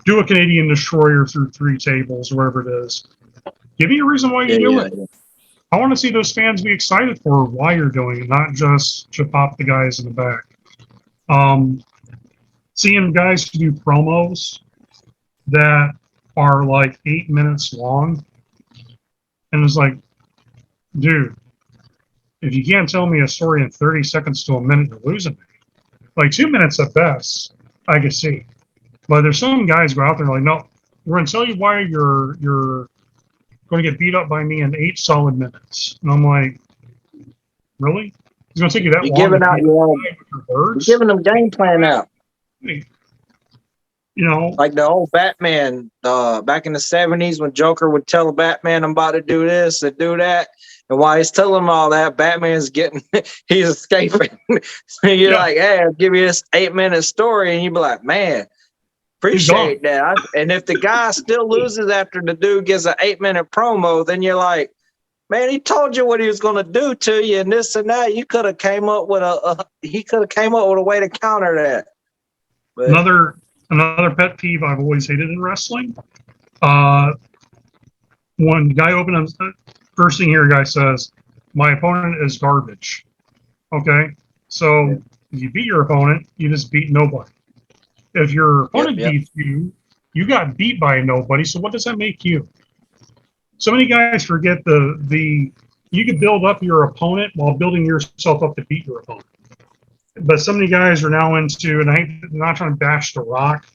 Speaker 3: do a Canadian destroyer through 3 tables, or whatever it is. Give me a reason why you do it. I want to see those fans be excited for why you're doing it, not just to pop the guys in the back. Seeing guys do promos that are like 8 minutes long, and it's like, dude, if you can't tell me a story in 30 seconds to a minute, you're losing me. Like 2 minutes at best, I can see. But there's some guys go out there like, no, we're going to tell you why you're going to get beat up by me in 8 solid minutes. And I'm like, really? It's going to take you that long?
Speaker 2: You're giving them game plan out.
Speaker 3: You know,
Speaker 2: like the old Batman back in the 70s when Joker would tell Batman, I'm about to do this and do that. And while he's telling him all that, Batman's he's escaping. So you're like, hey, I'll give you this 8-minute story. And you'd be like, man, appreciate that. And if the guy still loses after the dude gets an 8-minute promo, then you're like, man, he told you what he was going to do to you and this and that. You could have came up with a way to counter that. But
Speaker 3: another pet peeve I've always hated in wrestling. When the guy opens, first thing here, guy says, my opponent is garbage. Okay? So if you beat your opponent, you just beat nobody. If your opponent beats you, you got beat by nobody. So what does that make you? So many guys forget you could build up your opponent while building yourself up to beat your opponent. But so many guys are now into, and I'm not trying to bash The Rock,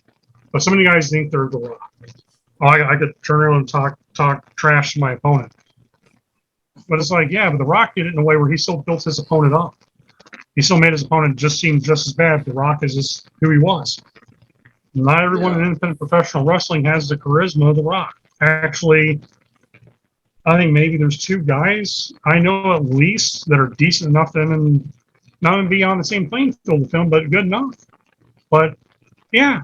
Speaker 3: but so many guys think they're The Rock. Oh, I could turn around and talk trash to my opponent. But it's like, yeah, but The Rock did it in a way where he still built his opponent up. He still made his opponent just seem just as bad. The Rock is just who he was. Not everyone in independent professional wrestling has the charisma of The Rock. Actually, I think maybe there's 2 guys I know at least that are decent enough to not even be on the same playing field with him, but good enough. But yeah,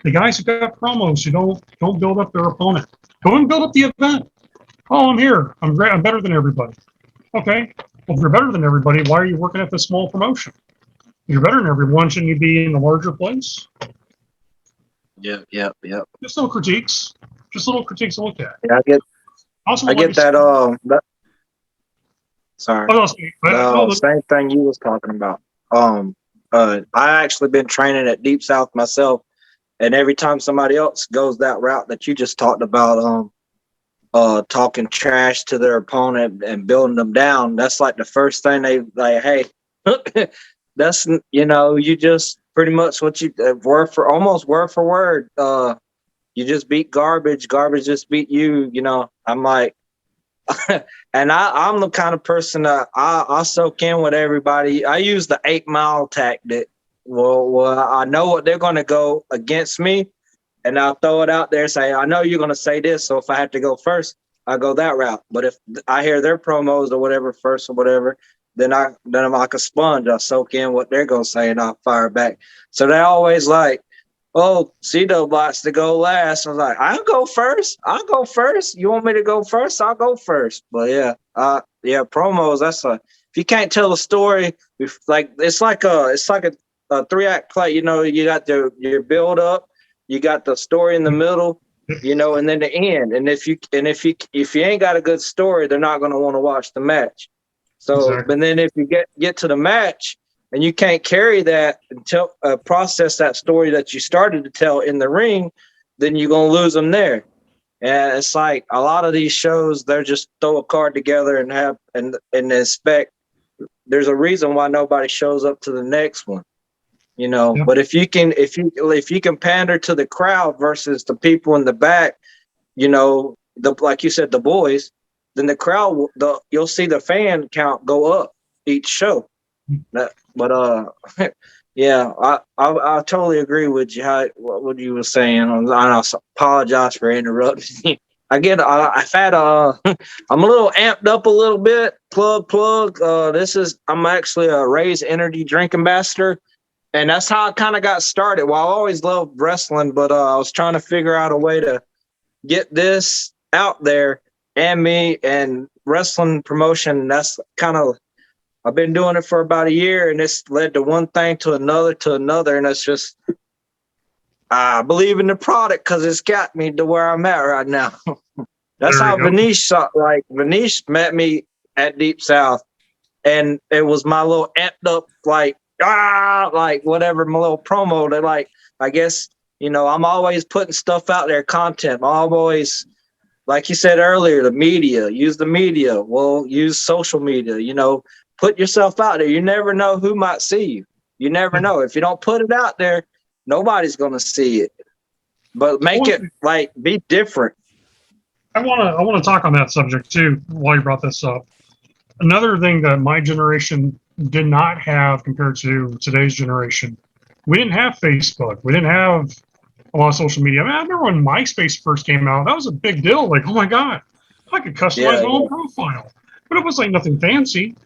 Speaker 3: the guys who got promos who don't build up their opponent. Go and build up the event. Oh, I'm here. I'm great. I'm better than everybody. Okay. Well, if you're better than everybody, why are you working at the small promotion? If you're better than everyone, shouldn't you be in the larger place?
Speaker 2: Yep.
Speaker 3: Just little critiques. Just little critiques to look at.
Speaker 2: Yeah, I get that. Sorry.
Speaker 3: Same
Speaker 2: thing you was talking about. I actually been training at Deep South myself, and every time somebody else goes that route that you just talked about, talking trash to their opponent and building them down, that's like the first thing they like, hey, that's, you just pretty much what you almost word for word. You just beat garbage just beat you. I'm like, and I'm the kind of person that I soak in with everybody. I use the 8 Mile tactic. Well, I know what they're going to go against me, and I'll throw it out there and say, I know you're going to say this, so if I have to go first, I go that route. But if I hear their promos or whatever first or whatever, then I'm like a sponge. I soak in what they're going to say and I'll fire back. So they're always like, oh, C-Dub likes to go last. I was like, I'll go first. You want me to go first? I'll go first. But yeah, promos. If you can't tell a story, it's like a 3-act play. You got your build up, you got the story in the middle, and then the end. And if you ain't got a good story, they're not going to want to watch the match. So,
Speaker 3: Exactly.
Speaker 2: but then if you get to the match, and you can't carry that and process that story that you started to tell in the ring, then you're going to lose them there. And it's like a lot of these shows, they're just throw a card together and expect. There's a reason why nobody shows up to the next one,
Speaker 3: Yeah.
Speaker 2: But if you can pander to the crowd versus the people in the back, like you said, the boys, then the crowd, you'll see the fan count go up each show. But yeah, I totally agree with you. What you were saying. I apologize for interrupting you. I'm a little amped up a little bit. Plug. I'm actually a Raise Energy drink ambassador, and that's how I kind of got started. Well, I always loved wrestling, but I was trying to figure out a way to get this out there and me and wrestling promotion. That's kind of. I've been doing it for about a year, and it's led to one thing to another, and it's just I believe in the product because it's got me to where I'm at right now. That's how Vanish met me at Deep South, and it was my little amped up like whatever, my little promo that I guess I'm always putting stuff out there, content. I'm always, like you said earlier, use the media. Well, use social media. Put yourself out there. You never know who might see you. You never know. If you don't put it out there, nobody's going to see it. But make it be different.
Speaker 3: I want to talk on that subject too while you brought this up. Another thing that my generation did not have compared to today's generation, we didn't have Facebook. We didn't have a lot of social media. I remember when MySpace first came out, that was a big deal. Like, oh my God, I could customize my own profile. But it was like nothing fancy.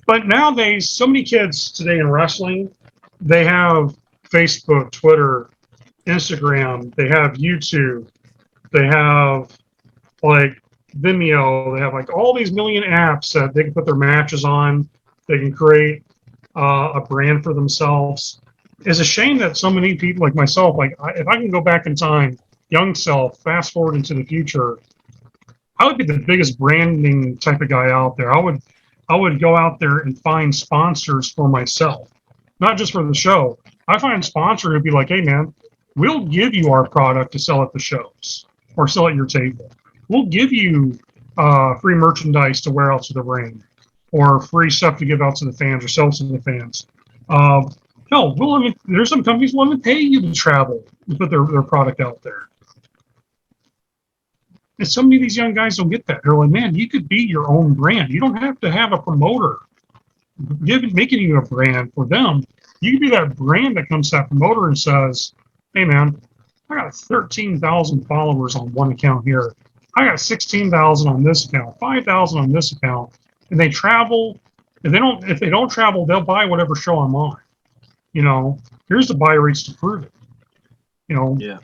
Speaker 3: But nowadays, so many kids today in wrestling, they have Facebook, Twitter, Instagram, they have YouTube, they have Vimeo, they have all these million apps that they can put their matches on. They can create a brand for themselves. It's a shame that so many people like myself, if I can go back in time, young self, fast forward into the future, I would be the biggest branding type of guy out there. I would go out there and find sponsors for myself, not just for the show. I find sponsor who'd be like, hey man, we'll give you our product to sell at the shows or sell at your table. We'll give you free merchandise to wear out to the ring or free stuff to give out to the fans or sell to the fans. Hell, there's some companies willing to pay you to travel to put their product out there. And so many of these young guys don't get that. They're like, man, you could be your own brand. You don't have to have a promoter making you a brand for them. You can be that brand that comes to that promoter and says, hey, man, I got 13,000 followers on one account here. I got 16,000 on this account, 5,000 on this account. And they travel. If they don't travel, they'll buy whatever show I'm on. Here's the buy rates to prove it.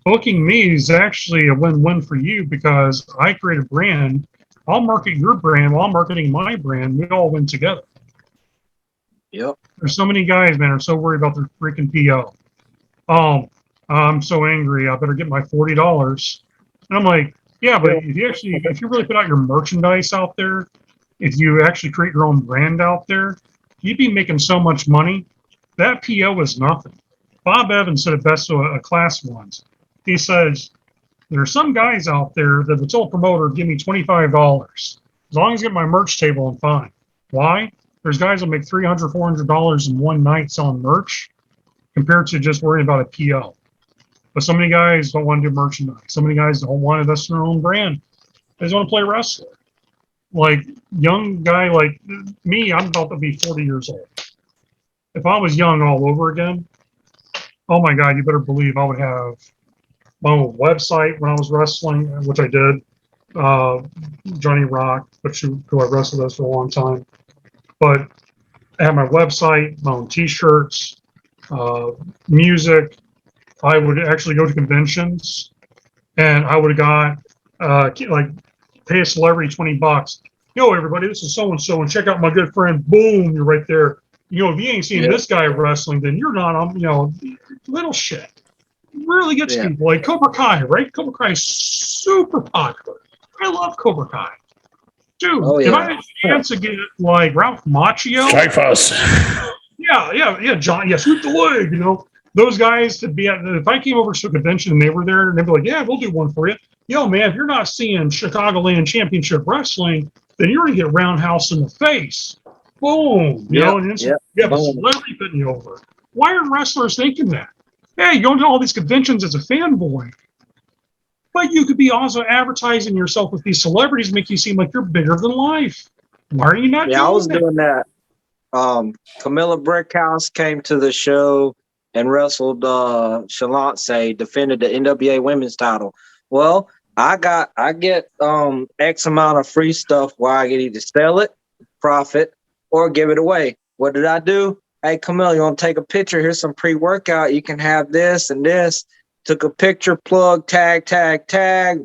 Speaker 3: Booking me is actually a win-win for you because I create a brand. I'll market your brand while I'm marketing my brand. We all win together.
Speaker 2: Yep.
Speaker 3: There's so many guys, man, are so worried about their freaking PO. Oh, I'm so angry. I better get my $40. And I'm like, yeah, but if you really put out your merchandise out there, if you actually create your own brand out there, you'd be making so much money. that PO is nothing. Bob Evans said it best to a class once. He says, there are some guys out there that will tell a promoter, give me $25. As long as I get my merch table, I'm fine. Why? There's guys that make $300, $400 in one night selling merch compared to just worrying about a PO. But so many guys don't want to do merchandise. So many guys don't want to invest in their own brand. They just want to play wrestler. Like, young guy like me, I'm about to be 40 years old. If I was young all over again, oh my God, you better believe I would have my own website when I was wrestling, which I did. Johnny Rock, who I wrestled with for a long time. But I had my website, my own T-shirts, music. I would actually go to conventions, and I would have got like pay a celebrity $20. Yo, everybody, this is so and so, and check out my good friend. Boom, you're right there. You know, if you ain't seen this guy wrestling, then you're not on. You know, little shit really gets people. Like Cobra Kai, right? Cobra Kai is super popular. I love Cobra Kai. Dude, if I had a chance to get like Ralph Macchio,
Speaker 1: Strike us.
Speaker 3: yeah, John, shoot the leg, you know. Those guys to be at, if I came over to a convention and they were there and they'd be like, yeah, we'll do one for you. Yo, man, if you're not seeing Chicagoland Championship Wrestling, then you're going to get roundhouse in the face. Boom. You know, and then you have a celebrity putting you over. Why aren't wrestlers thinking that? Hey, you go to all these conventions as a fanboy, but you could be also advertising yourself with these celebrities, make you seem like you're bigger than life. Why are you not doing that?
Speaker 2: I was doing that. Camilla Brickhouse came to the show and wrestled Shalance, defended the NWA women's title. Well, I get X amount of free stuff where I can either sell it, profit, or give it away. What did I do? Hey, Camille, you want to take a picture? Here's some pre-workout. You can have this and this. Took a picture, plug, tag,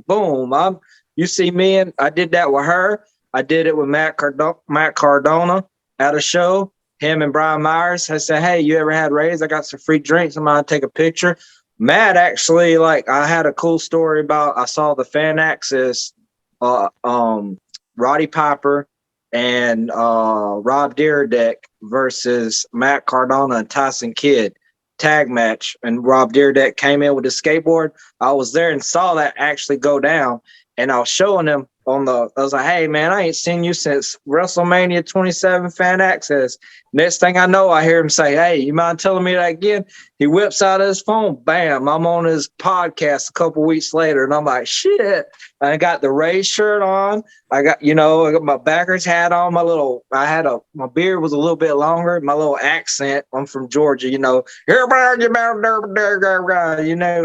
Speaker 2: boom. You see me, and I did that with her. I did it with Matt Cardona at a show. Him and Brian Myers. I said, hey, you ever had Rays? I got some free drinks. I'm going to take a picture. Matt actually, like, I had a cool story about, I saw the Fan Access, Roddy Piper and Rob Dyrdek versus Matt Cardona and Tyson Kidd tag match. And Rob Dyrdek came in with a skateboard. I was there and saw that actually go down. And I was showing him I was like, hey, man, I ain't seen you since WrestleMania 27 Fan Access. Next thing I know, I hear him say, hey, you mind telling me that again? He whips out his phone. Bam, I'm on his podcast a couple weeks later. And I'm like, shit. I got the Ray shirt on. I got my backers hat on. My beard was a little bit longer. My little accent. I'm from Georgia,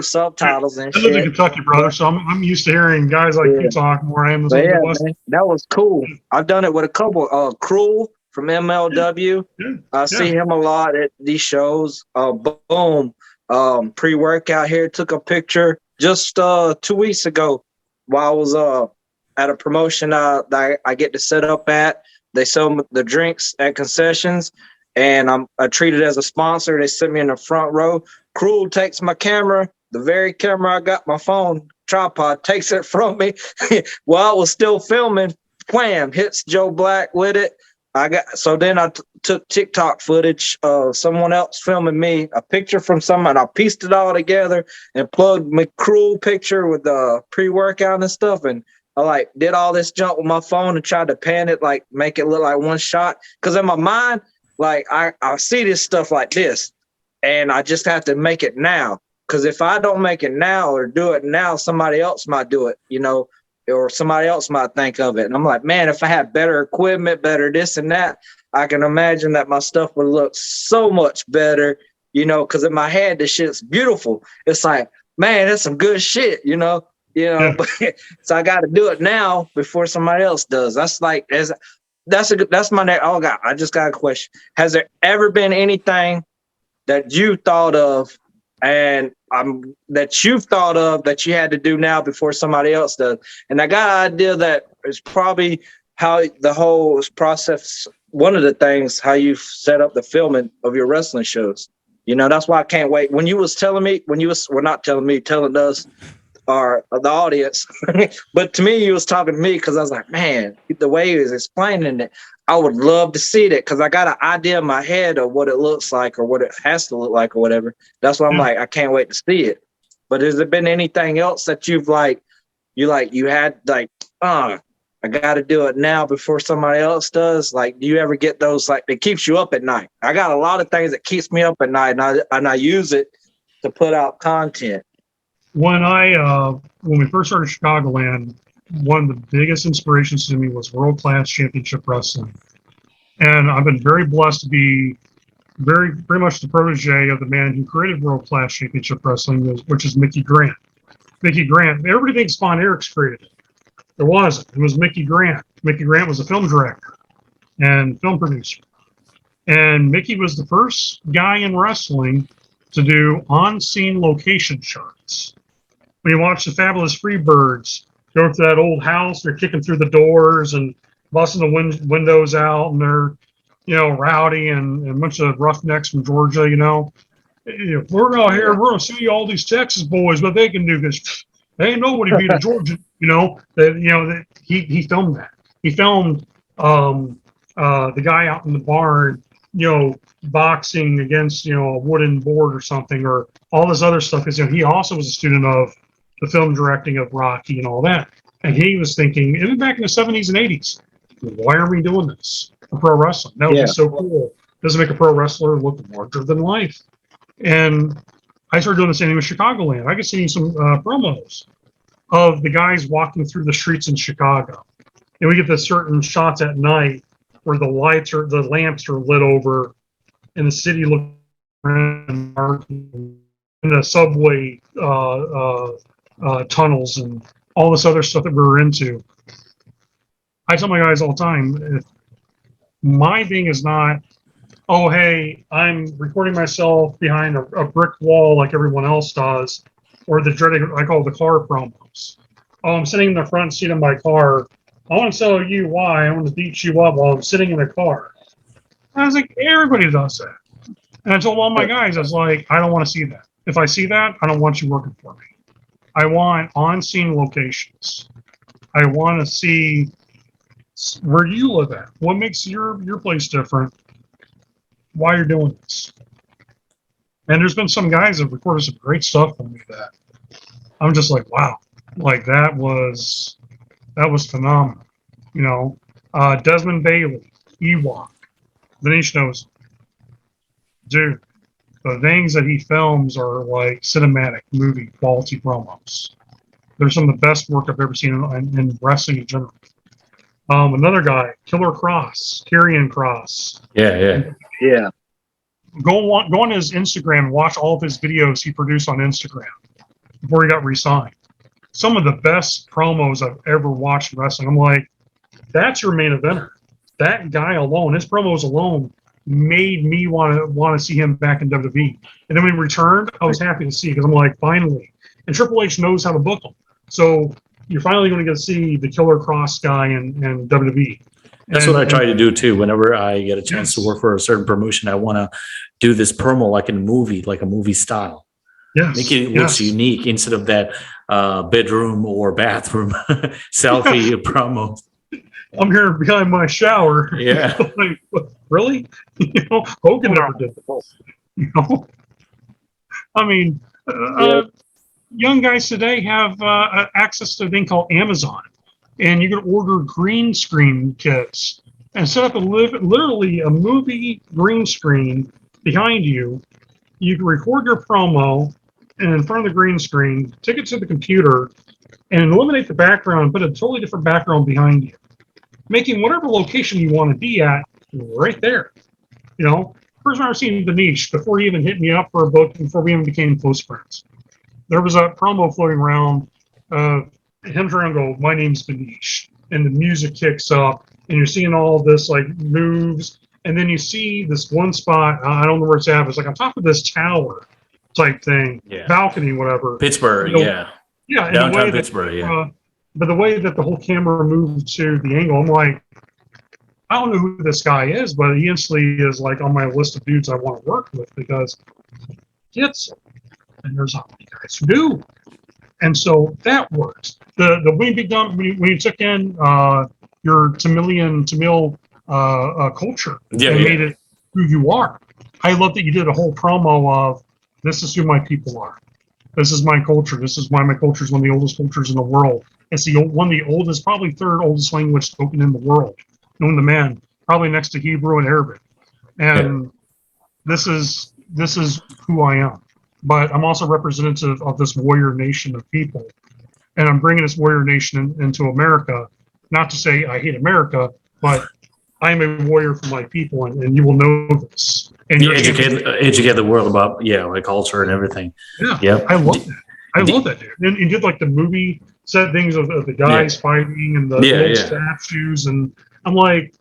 Speaker 2: subtitles and shit.
Speaker 3: I live in Kentucky, brother, so I'm used to hearing guys like you talk more. I am the Midwest.
Speaker 2: Man, that was cool. I've done it with a couple. Cruel from MLW. I see him a lot at these shows. Boom. Pre-workout here. Took a picture just 2 weeks ago while I was at a promotion I get to set up at. They sell the drinks at concessions, and I treated as a sponsor. They sit me in the front row. Cruel takes my camera, the very camera I got my phone tripod, takes it from me while I was still filming. Wham! Hits Joe Black with it. Then I took TikTok footage of someone else filming me, a picture from someone. I pieced it all together and plugged my Cruel picture with the pre-workout and stuff. And I did all this junk with my phone and tried to pan it, make it look like one shot. Because in my mind, I see this stuff like this, and I just have to make it now. Because if I don't make it now or do it now, somebody else might do it, or somebody else might think of it. And I'm like, man, if I had better equipment, better this and that, I can imagine that my stuff would look so much better, because in my head, this shit's beautiful. It's like, man, that's some good shit, but so I got to do it now before somebody else does. That's my next. Oh God, I just got a question. Has there ever been anything that you thought of and that you've thought of that you had to do now before somebody else does? And I got an idea that it's probably how the whole process, one of the things, how you set up the filming of your wrestling shows. That's why I can't wait. When you was telling us or the audience. But to me, he was talking to me because I was like, man, the way he was explaining it, I would love to see that because I got an idea in my head of what it looks like or what it has to look like or whatever. That's why I'm like, I can't wait to see it. But has there been anything else that you had like, I got to do it now before somebody else does? Like, do you ever get those, like, it keeps you up at night? I got a lot of things that keeps me up at night, and I use it to put out content.
Speaker 3: When we first started Chicagoland, one of the biggest inspirations to me was world-class championship wrestling. And I've been very blessed to be pretty much the protege of the man who created world-class championship wrestling, which is Mickey Grant. Mickey Grant, everybody thinks Von Erichs created it. It wasn't. It was Mickey Grant. Mickey Grant was a film director and film producer. And Mickey was the first guy in wrestling to do on-scene location shots. When you watch the Fabulous Freebirds go to that old house, they're kicking through the doors and busting the windows out, and they're, rowdy and a bunch of roughnecks from Georgia, we're out here, we're going to see all these Texas boys, what they can do, because they ain't nobody beat a Georgia, he filmed that. He filmed the guy out in the barn, boxing against, a wooden board or something, or all this other stuff, because he also was a student of the film directing of Rocky and all that. And he was thinking, even back in the 70s and 80s, why are we doing this for pro wrestling? That would be so cool. Doesn't make a pro wrestler look larger than life. And I started doing the same thing with Chicagoland. I could see some promos of the guys walking through the streets in Chicago. And we get the certain shots at night where the lamps are lit over and the city looks and the subway tunnels and all this other stuff that we were into. I tell my guys all the time, my thing is not, oh, hey, I'm recording myself behind a brick wall like everyone else does, or the dreaded, I call the car promos. Oh, I'm sitting in the front seat of my car. I want to tell you why I want to beat you up while I'm sitting in a car. And I was like, everybody does that. And I told all my guys, I was like, I don't want to see that. If I see that, I don't want you working for me. I want on-scene locations. I want to see where you live at. What makes your place different? Why you're doing this? And there's been some guys that recorded some great stuff for me that I'm just like, wow, like that was phenomenal. Desmond Bailey, Ewok, Vanish knows, dude. The things that he films are like cinematic movie quality promos. They're some of the best work I've ever seen in wrestling in general. Another guy, Killer Cross, Karrion Cross.
Speaker 1: Yeah.
Speaker 3: Go on his Instagram and watch all of his videos he produced on Instagram before he got re-signed. Some of the best promos I've ever watched in wrestling. I'm like, that's your main eventer. That guy alone, his promos alone, made me want to see him back in WWE. And then when he returned, I was happy to see because I'm like, finally. And Triple H knows how to book him. So you're finally going to get to see the Killer Cross guy in WWE.
Speaker 1: That's what I try to do too. Whenever I get a chance to work for a certain promotion, I want to do this promo like in a movie, like a movie style.
Speaker 3: Yes.
Speaker 1: Make it looks unique instead of that bedroom or bathroom selfie promo.
Speaker 3: I'm here behind my shower.
Speaker 1: Yeah.
Speaker 3: Like, really? Hogan never did that. I mean, young guys today have access to a thing called Amazon, and you can order green screen kits and set up literally a movie green screen behind you. You can record your promo and in front of the green screen, take it to the computer, and eliminate the background, put a totally different background behind you, making whatever location you want to be at right there. First time I've seen Vanish before he even hit me up for a book, before we even became close friends. There was a promo floating around, him trying to go, my name's Vanish, and the music kicks up, and you're seeing all this like moves, and then you see this one spot, I don't know where it's at, but it's like on top of this tower type thing, balcony, whatever.
Speaker 1: Pittsburgh,
Speaker 3: Yeah,
Speaker 1: downtown Pittsburgh,
Speaker 3: but the way that the whole camera moved to the angle, I'm like, I don't know who this guy is, but he instantly is like on my list of dudes I want to work with because he gets it. And there's not many guys who do. And so that works. The when you done when you took in your Tamil culture
Speaker 1: Yeah,
Speaker 3: and
Speaker 1: yeah.
Speaker 3: made it who you are. I love that you did a whole promo of this is who my people are. This is my culture. This is why my culture is one of the oldest cultures in the world. It's one of the oldest, probably third oldest language spoken in the world, known to man, probably next to Hebrew and Arabic. And this is who I am. But I'm also representative of this warrior nation of people, and I'm bringing this warrior nation into America. Not to say I hate America, but I'm a warrior for my people, and you will know this. And
Speaker 1: You
Speaker 3: your
Speaker 1: educate the world about like culture and everything.
Speaker 3: yeah,
Speaker 1: Yep.
Speaker 3: I love that. I love that, dude. And you did like the movie set things of the guys fighting and the old statues, and I'm like,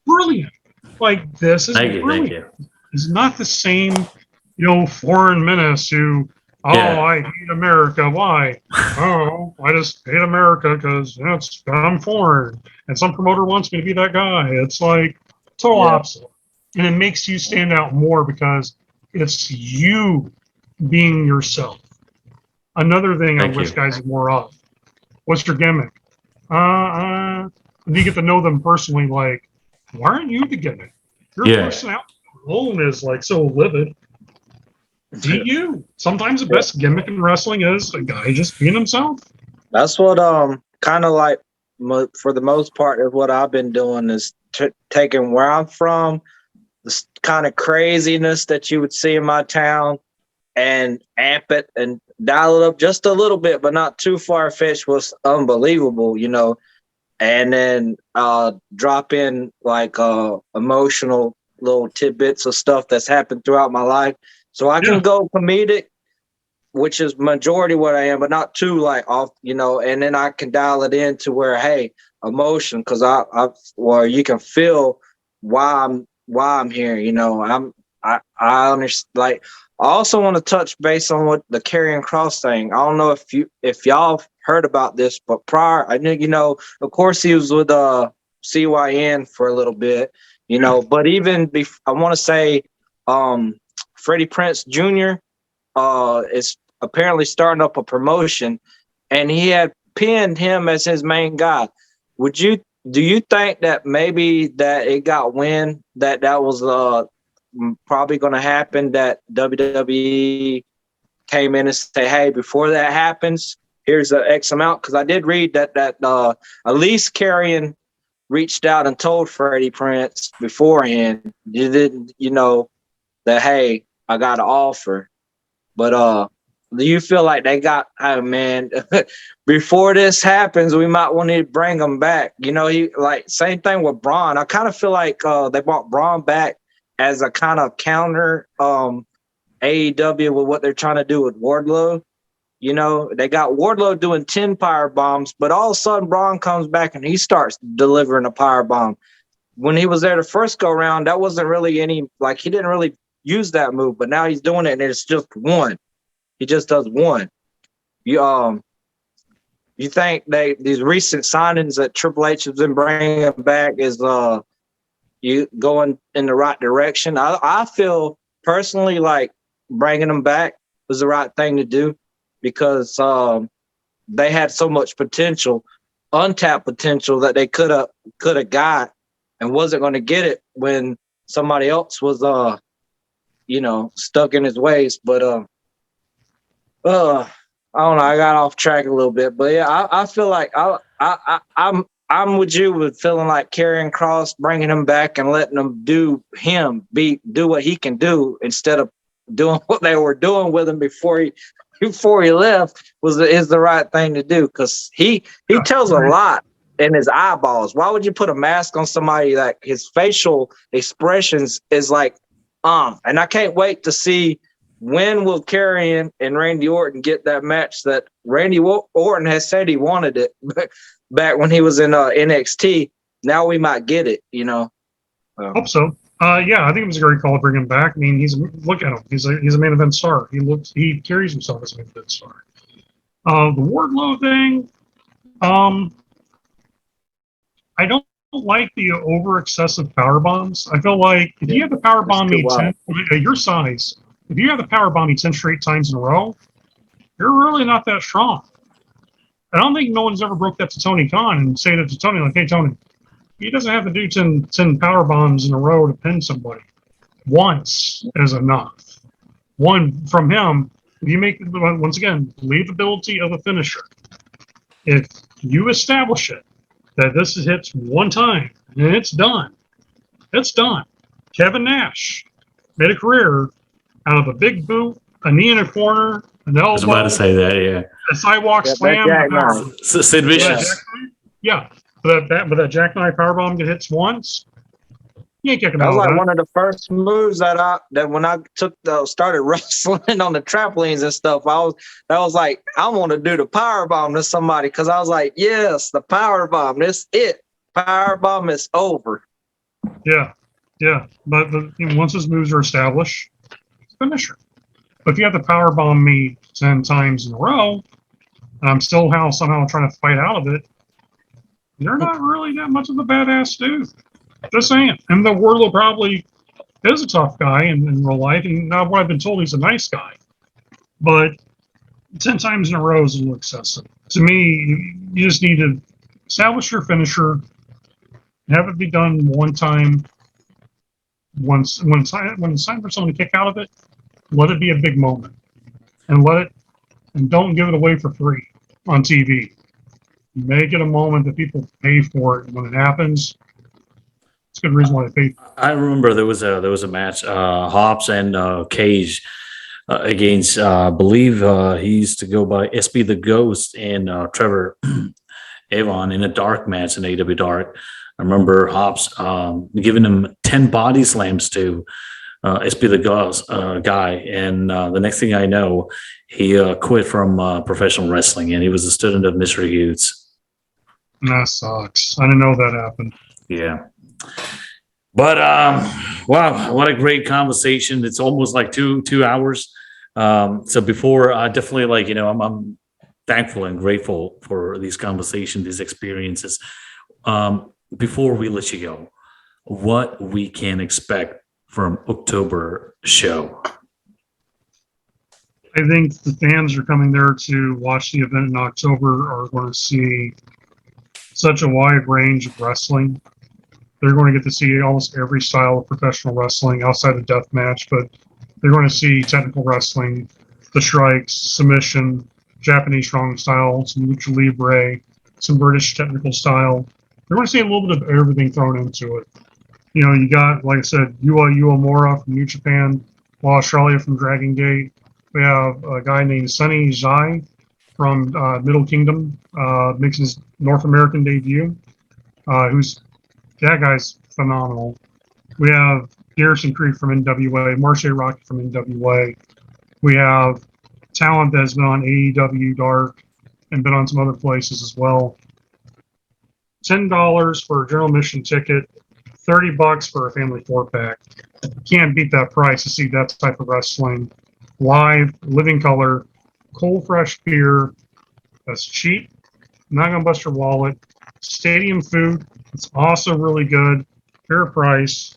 Speaker 3: brilliant. Like this is
Speaker 1: Thank you,
Speaker 3: brilliant.
Speaker 1: thank you.
Speaker 3: He's not the same, foreign menace who, I hate America. Why? Oh, I just hate America because I'm foreign, and some promoter wants me to be that guy. It's like total opposite, and it makes you stand out more because it's you being yourself. Another thing I wish guys had more of. What's your gimmick? And you get to know them personally. Like, why aren't you the gimmick? Your personality alone is like so livid. Be you. Sometimes the best gimmick in wrestling is a guy just being himself.
Speaker 2: That's what kind of like for the most part of what I've been doing is taking where I'm from, this kind of craziness that you would see in my town, and amp it and dial it up just a little bit, but not too far fetched. Was unbelievable, and then drop in like emotional little tidbits of stuff that's happened throughout my life. So I can go comedic, which is majority what I am, but not too like off, and then I can dial it in to where, hey, emotion, because you can feel why I'm here, I understand. Like, I also want to touch base on what the Karrion Kross thing. I don't know if y'all heard about this, but prior, I knew, of course he was with CYN for a little bit, but even I want to say Freddie Prinze Jr. Is apparently starting up a promotion, and he had pinned him as his main guy. Do you think that maybe that it got wind that was probably going to happen, that WWE came in and say, hey, before that happens, here's the X amount? Because I did read that at least Karrion reached out and told Freddie Prinze beforehand, that, hey, I got an offer. But do you feel like they got, oh man, before this happens, we might want to bring him back? He like same thing with Braun. I kind of feel like they brought Braun back as a kind of counter AEW with what they're trying to do with Wardlow. They got Wardlow doing 10 power bombs, but all of a sudden Braun comes back and he starts delivering a power bomb. When he was there the first go round, that wasn't really he didn't really use that move, but now he's doing it and it's just one. He just does one. You think these recent signings that Triple H has been bringing back is you going in the right direction? I feel personally like bringing them back was the right thing to do, because they had so much potential, untapped potential, that they could have got and wasn't going to get it when somebody else was stuck in his ways. But I don't know, I got off track a little bit, but yeah, I feel like I'm with you with feeling like Karrion Kross, bringing him back and letting him do what he can do instead of doing what they were doing with him before he left is the right thing to do, because he tells a lot in his eyeballs. Why would you put a mask on somebody like his facial expressions is like, and I can't wait to see when will Karrion and Randy Orton get that match that Randy Orton has said he wanted it back when he was in NXT. Now we might get it,
Speaker 3: Hope so. Yeah, I think it was a great call to bring him back. I mean, look at him. He's a main event star. He carries himself as a main event star. The Wardlow thing, I don't like the over excessive power bombs. I feel like if you have the power bomb me 10 at your size, if you have the power bomb me 10 straight times in a row, you're really not that strong. I don't think no one's ever broke that to Tony Khan and say that to Tony, like, hey, Tony, he doesn't have to do 10 power bombs in a row to pin somebody. Once is enough. One from him, you make, once again, believability of a finisher. If you establish it, that this hits one time and it's done, it's done. Kevin Nash made a career out of a big boot, a knee in a corner, an elbow.
Speaker 1: I was about to say that, yeah.
Speaker 3: A sidewalk slam.
Speaker 1: Sid Vicious.
Speaker 3: Yeah. But that jackknife powerbomb that hits once, you ain't kicking
Speaker 2: That
Speaker 3: out
Speaker 2: was
Speaker 3: of
Speaker 2: like
Speaker 3: that.
Speaker 2: one of the first moves that when I started wrestling on the trampolines and stuff. That was like, I want to do the power bomb to somebody, because I was like, yes, the power bomb. This it. Power bomb is over.
Speaker 3: Yeah. But once those moves are established, it's a finisher. But if you have to power bomb me 10 times in a row, and I'm still somehow trying to fight out of it, you're not really that much of a badass dude. Just saying. And the Wardlow probably is a tough guy in real life, and now what I've been told, he's a nice guy. But 10 times in a row is a little excessive. To me, you just need to establish your finisher, have it be done one time. When it's time for someone to kick out of it, let it be a big moment, and don't give it away for free on TV. Make it a moment that people pay for it, and when it happens, it's a good reason why they pay for it.
Speaker 1: I remember there was a match, Hobbs and Cage against, I believe he used to go by SB the Ghost and Trevor Avon in a dark match in AW Dark. I remember Hobbs giving him 10 body slams to SB the Ghost guy, and the next thing I know, he quit from professional wrestling, and he was a student of Mr. Hughes.
Speaker 3: That sucks. I didn't know that happened.
Speaker 1: Yeah. But wow, what a great conversation. It's almost like two hours. So before, definitely, I'm thankful and grateful for these conversations, these experiences. Before we let you go, what we can expect from October show?
Speaker 3: I think the fans are coming there to watch the event in October are going to see such a wide range of wrestling. They're going to get to see almost every style of professional wrestling outside of deathmatch, but they're going to see technical wrestling, the strikes, submission, Japanese strong style, some lucha libre, some British technical style. They're going to see a little bit of everything thrown into it. You got, like I said, Yua Uemura from New Japan, La Australia from Dragon Gate. We have a guy named Sunny Zai from Middle Kingdom, makes his North American debut, that guy's phenomenal. We have Garrison Creek from NWA, Marche Rocky from NWA. We have talent that's been on AEW Dark and been on some other places as well. $10 for a general admission ticket, $30 for a family 4-pack. Can't beat that price to see that type of wrestling. Live, living color, cold fresh beer that's cheap, not gonna bust your wallet. Stadium food, it's also really good, fair price,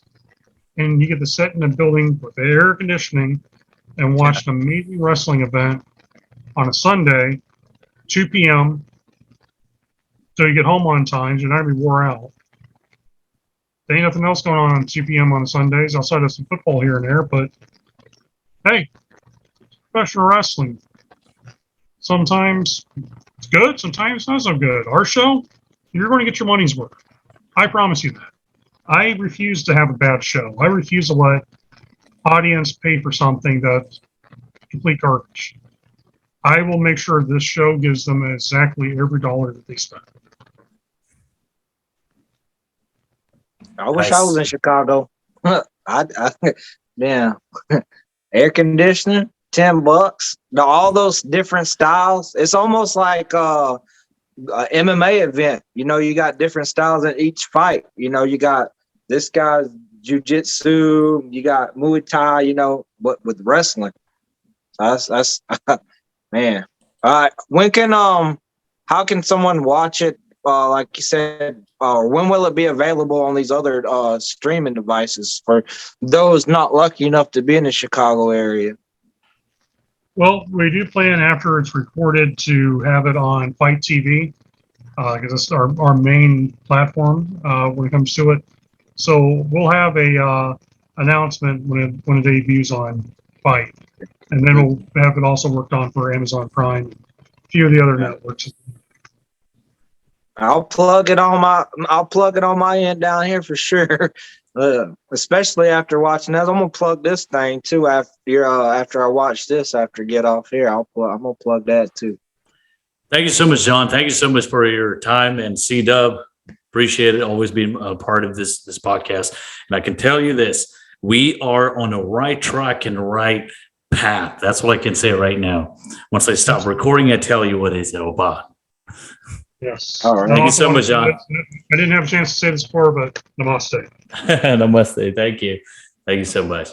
Speaker 3: and you get to sit in a building with air conditioning and watch an amazing wrestling event on a Sunday, 2 p.m. So you get home on time, you're not gonna be wore out. There ain't nothing else going on 2 p.m. on Sundays outside of some football here and there, but hey, professional wrestling. Sometimes it's good, sometimes it's not so good. Our show, you're going to get your money's worth. I promise you that. I refuse to have a bad show. I refuse to let audience pay for something that's complete garbage. I will make sure this show gives them exactly every dollar that they spend.
Speaker 2: I wish I was in Chicago. Yeah. Air conditioner, $10. All those different styles. It's almost like a MMA event. You got different styles in each fight. You got this guy's jiu-jitsu, you got Muay Thai, but with wrestling. That's man. All right. How can someone watch it? Like you said, when will it be available on these other streaming devices for those not lucky enough to be in the Chicago area?
Speaker 3: Well, we do plan after it's recorded to have it on Fight TV because it's our main platform when it comes to it. So we'll have a announcement when it debuts on Fight, and then we'll have it also worked on for Amazon Prime, a few of the other networks.
Speaker 2: I'll plug it on my end down here for sure. Especially after watching that, I'm gonna plug this thing too after I watch this. After get off here, I'm gonna plug that too.
Speaker 1: Thank you so much, John. Thank you so much for your time, and C-Dub. Appreciate it. Always being a part of this podcast. And I can tell you this, we are on the right track and right path. That's what I can say right now. Once I stop recording, I tell you what it's about.
Speaker 3: Yes.
Speaker 2: All right.
Speaker 1: Thank you so much, John.
Speaker 3: I didn't have a chance to say this before, but namaste.
Speaker 1: Namaste. Thank you. Thank you so much.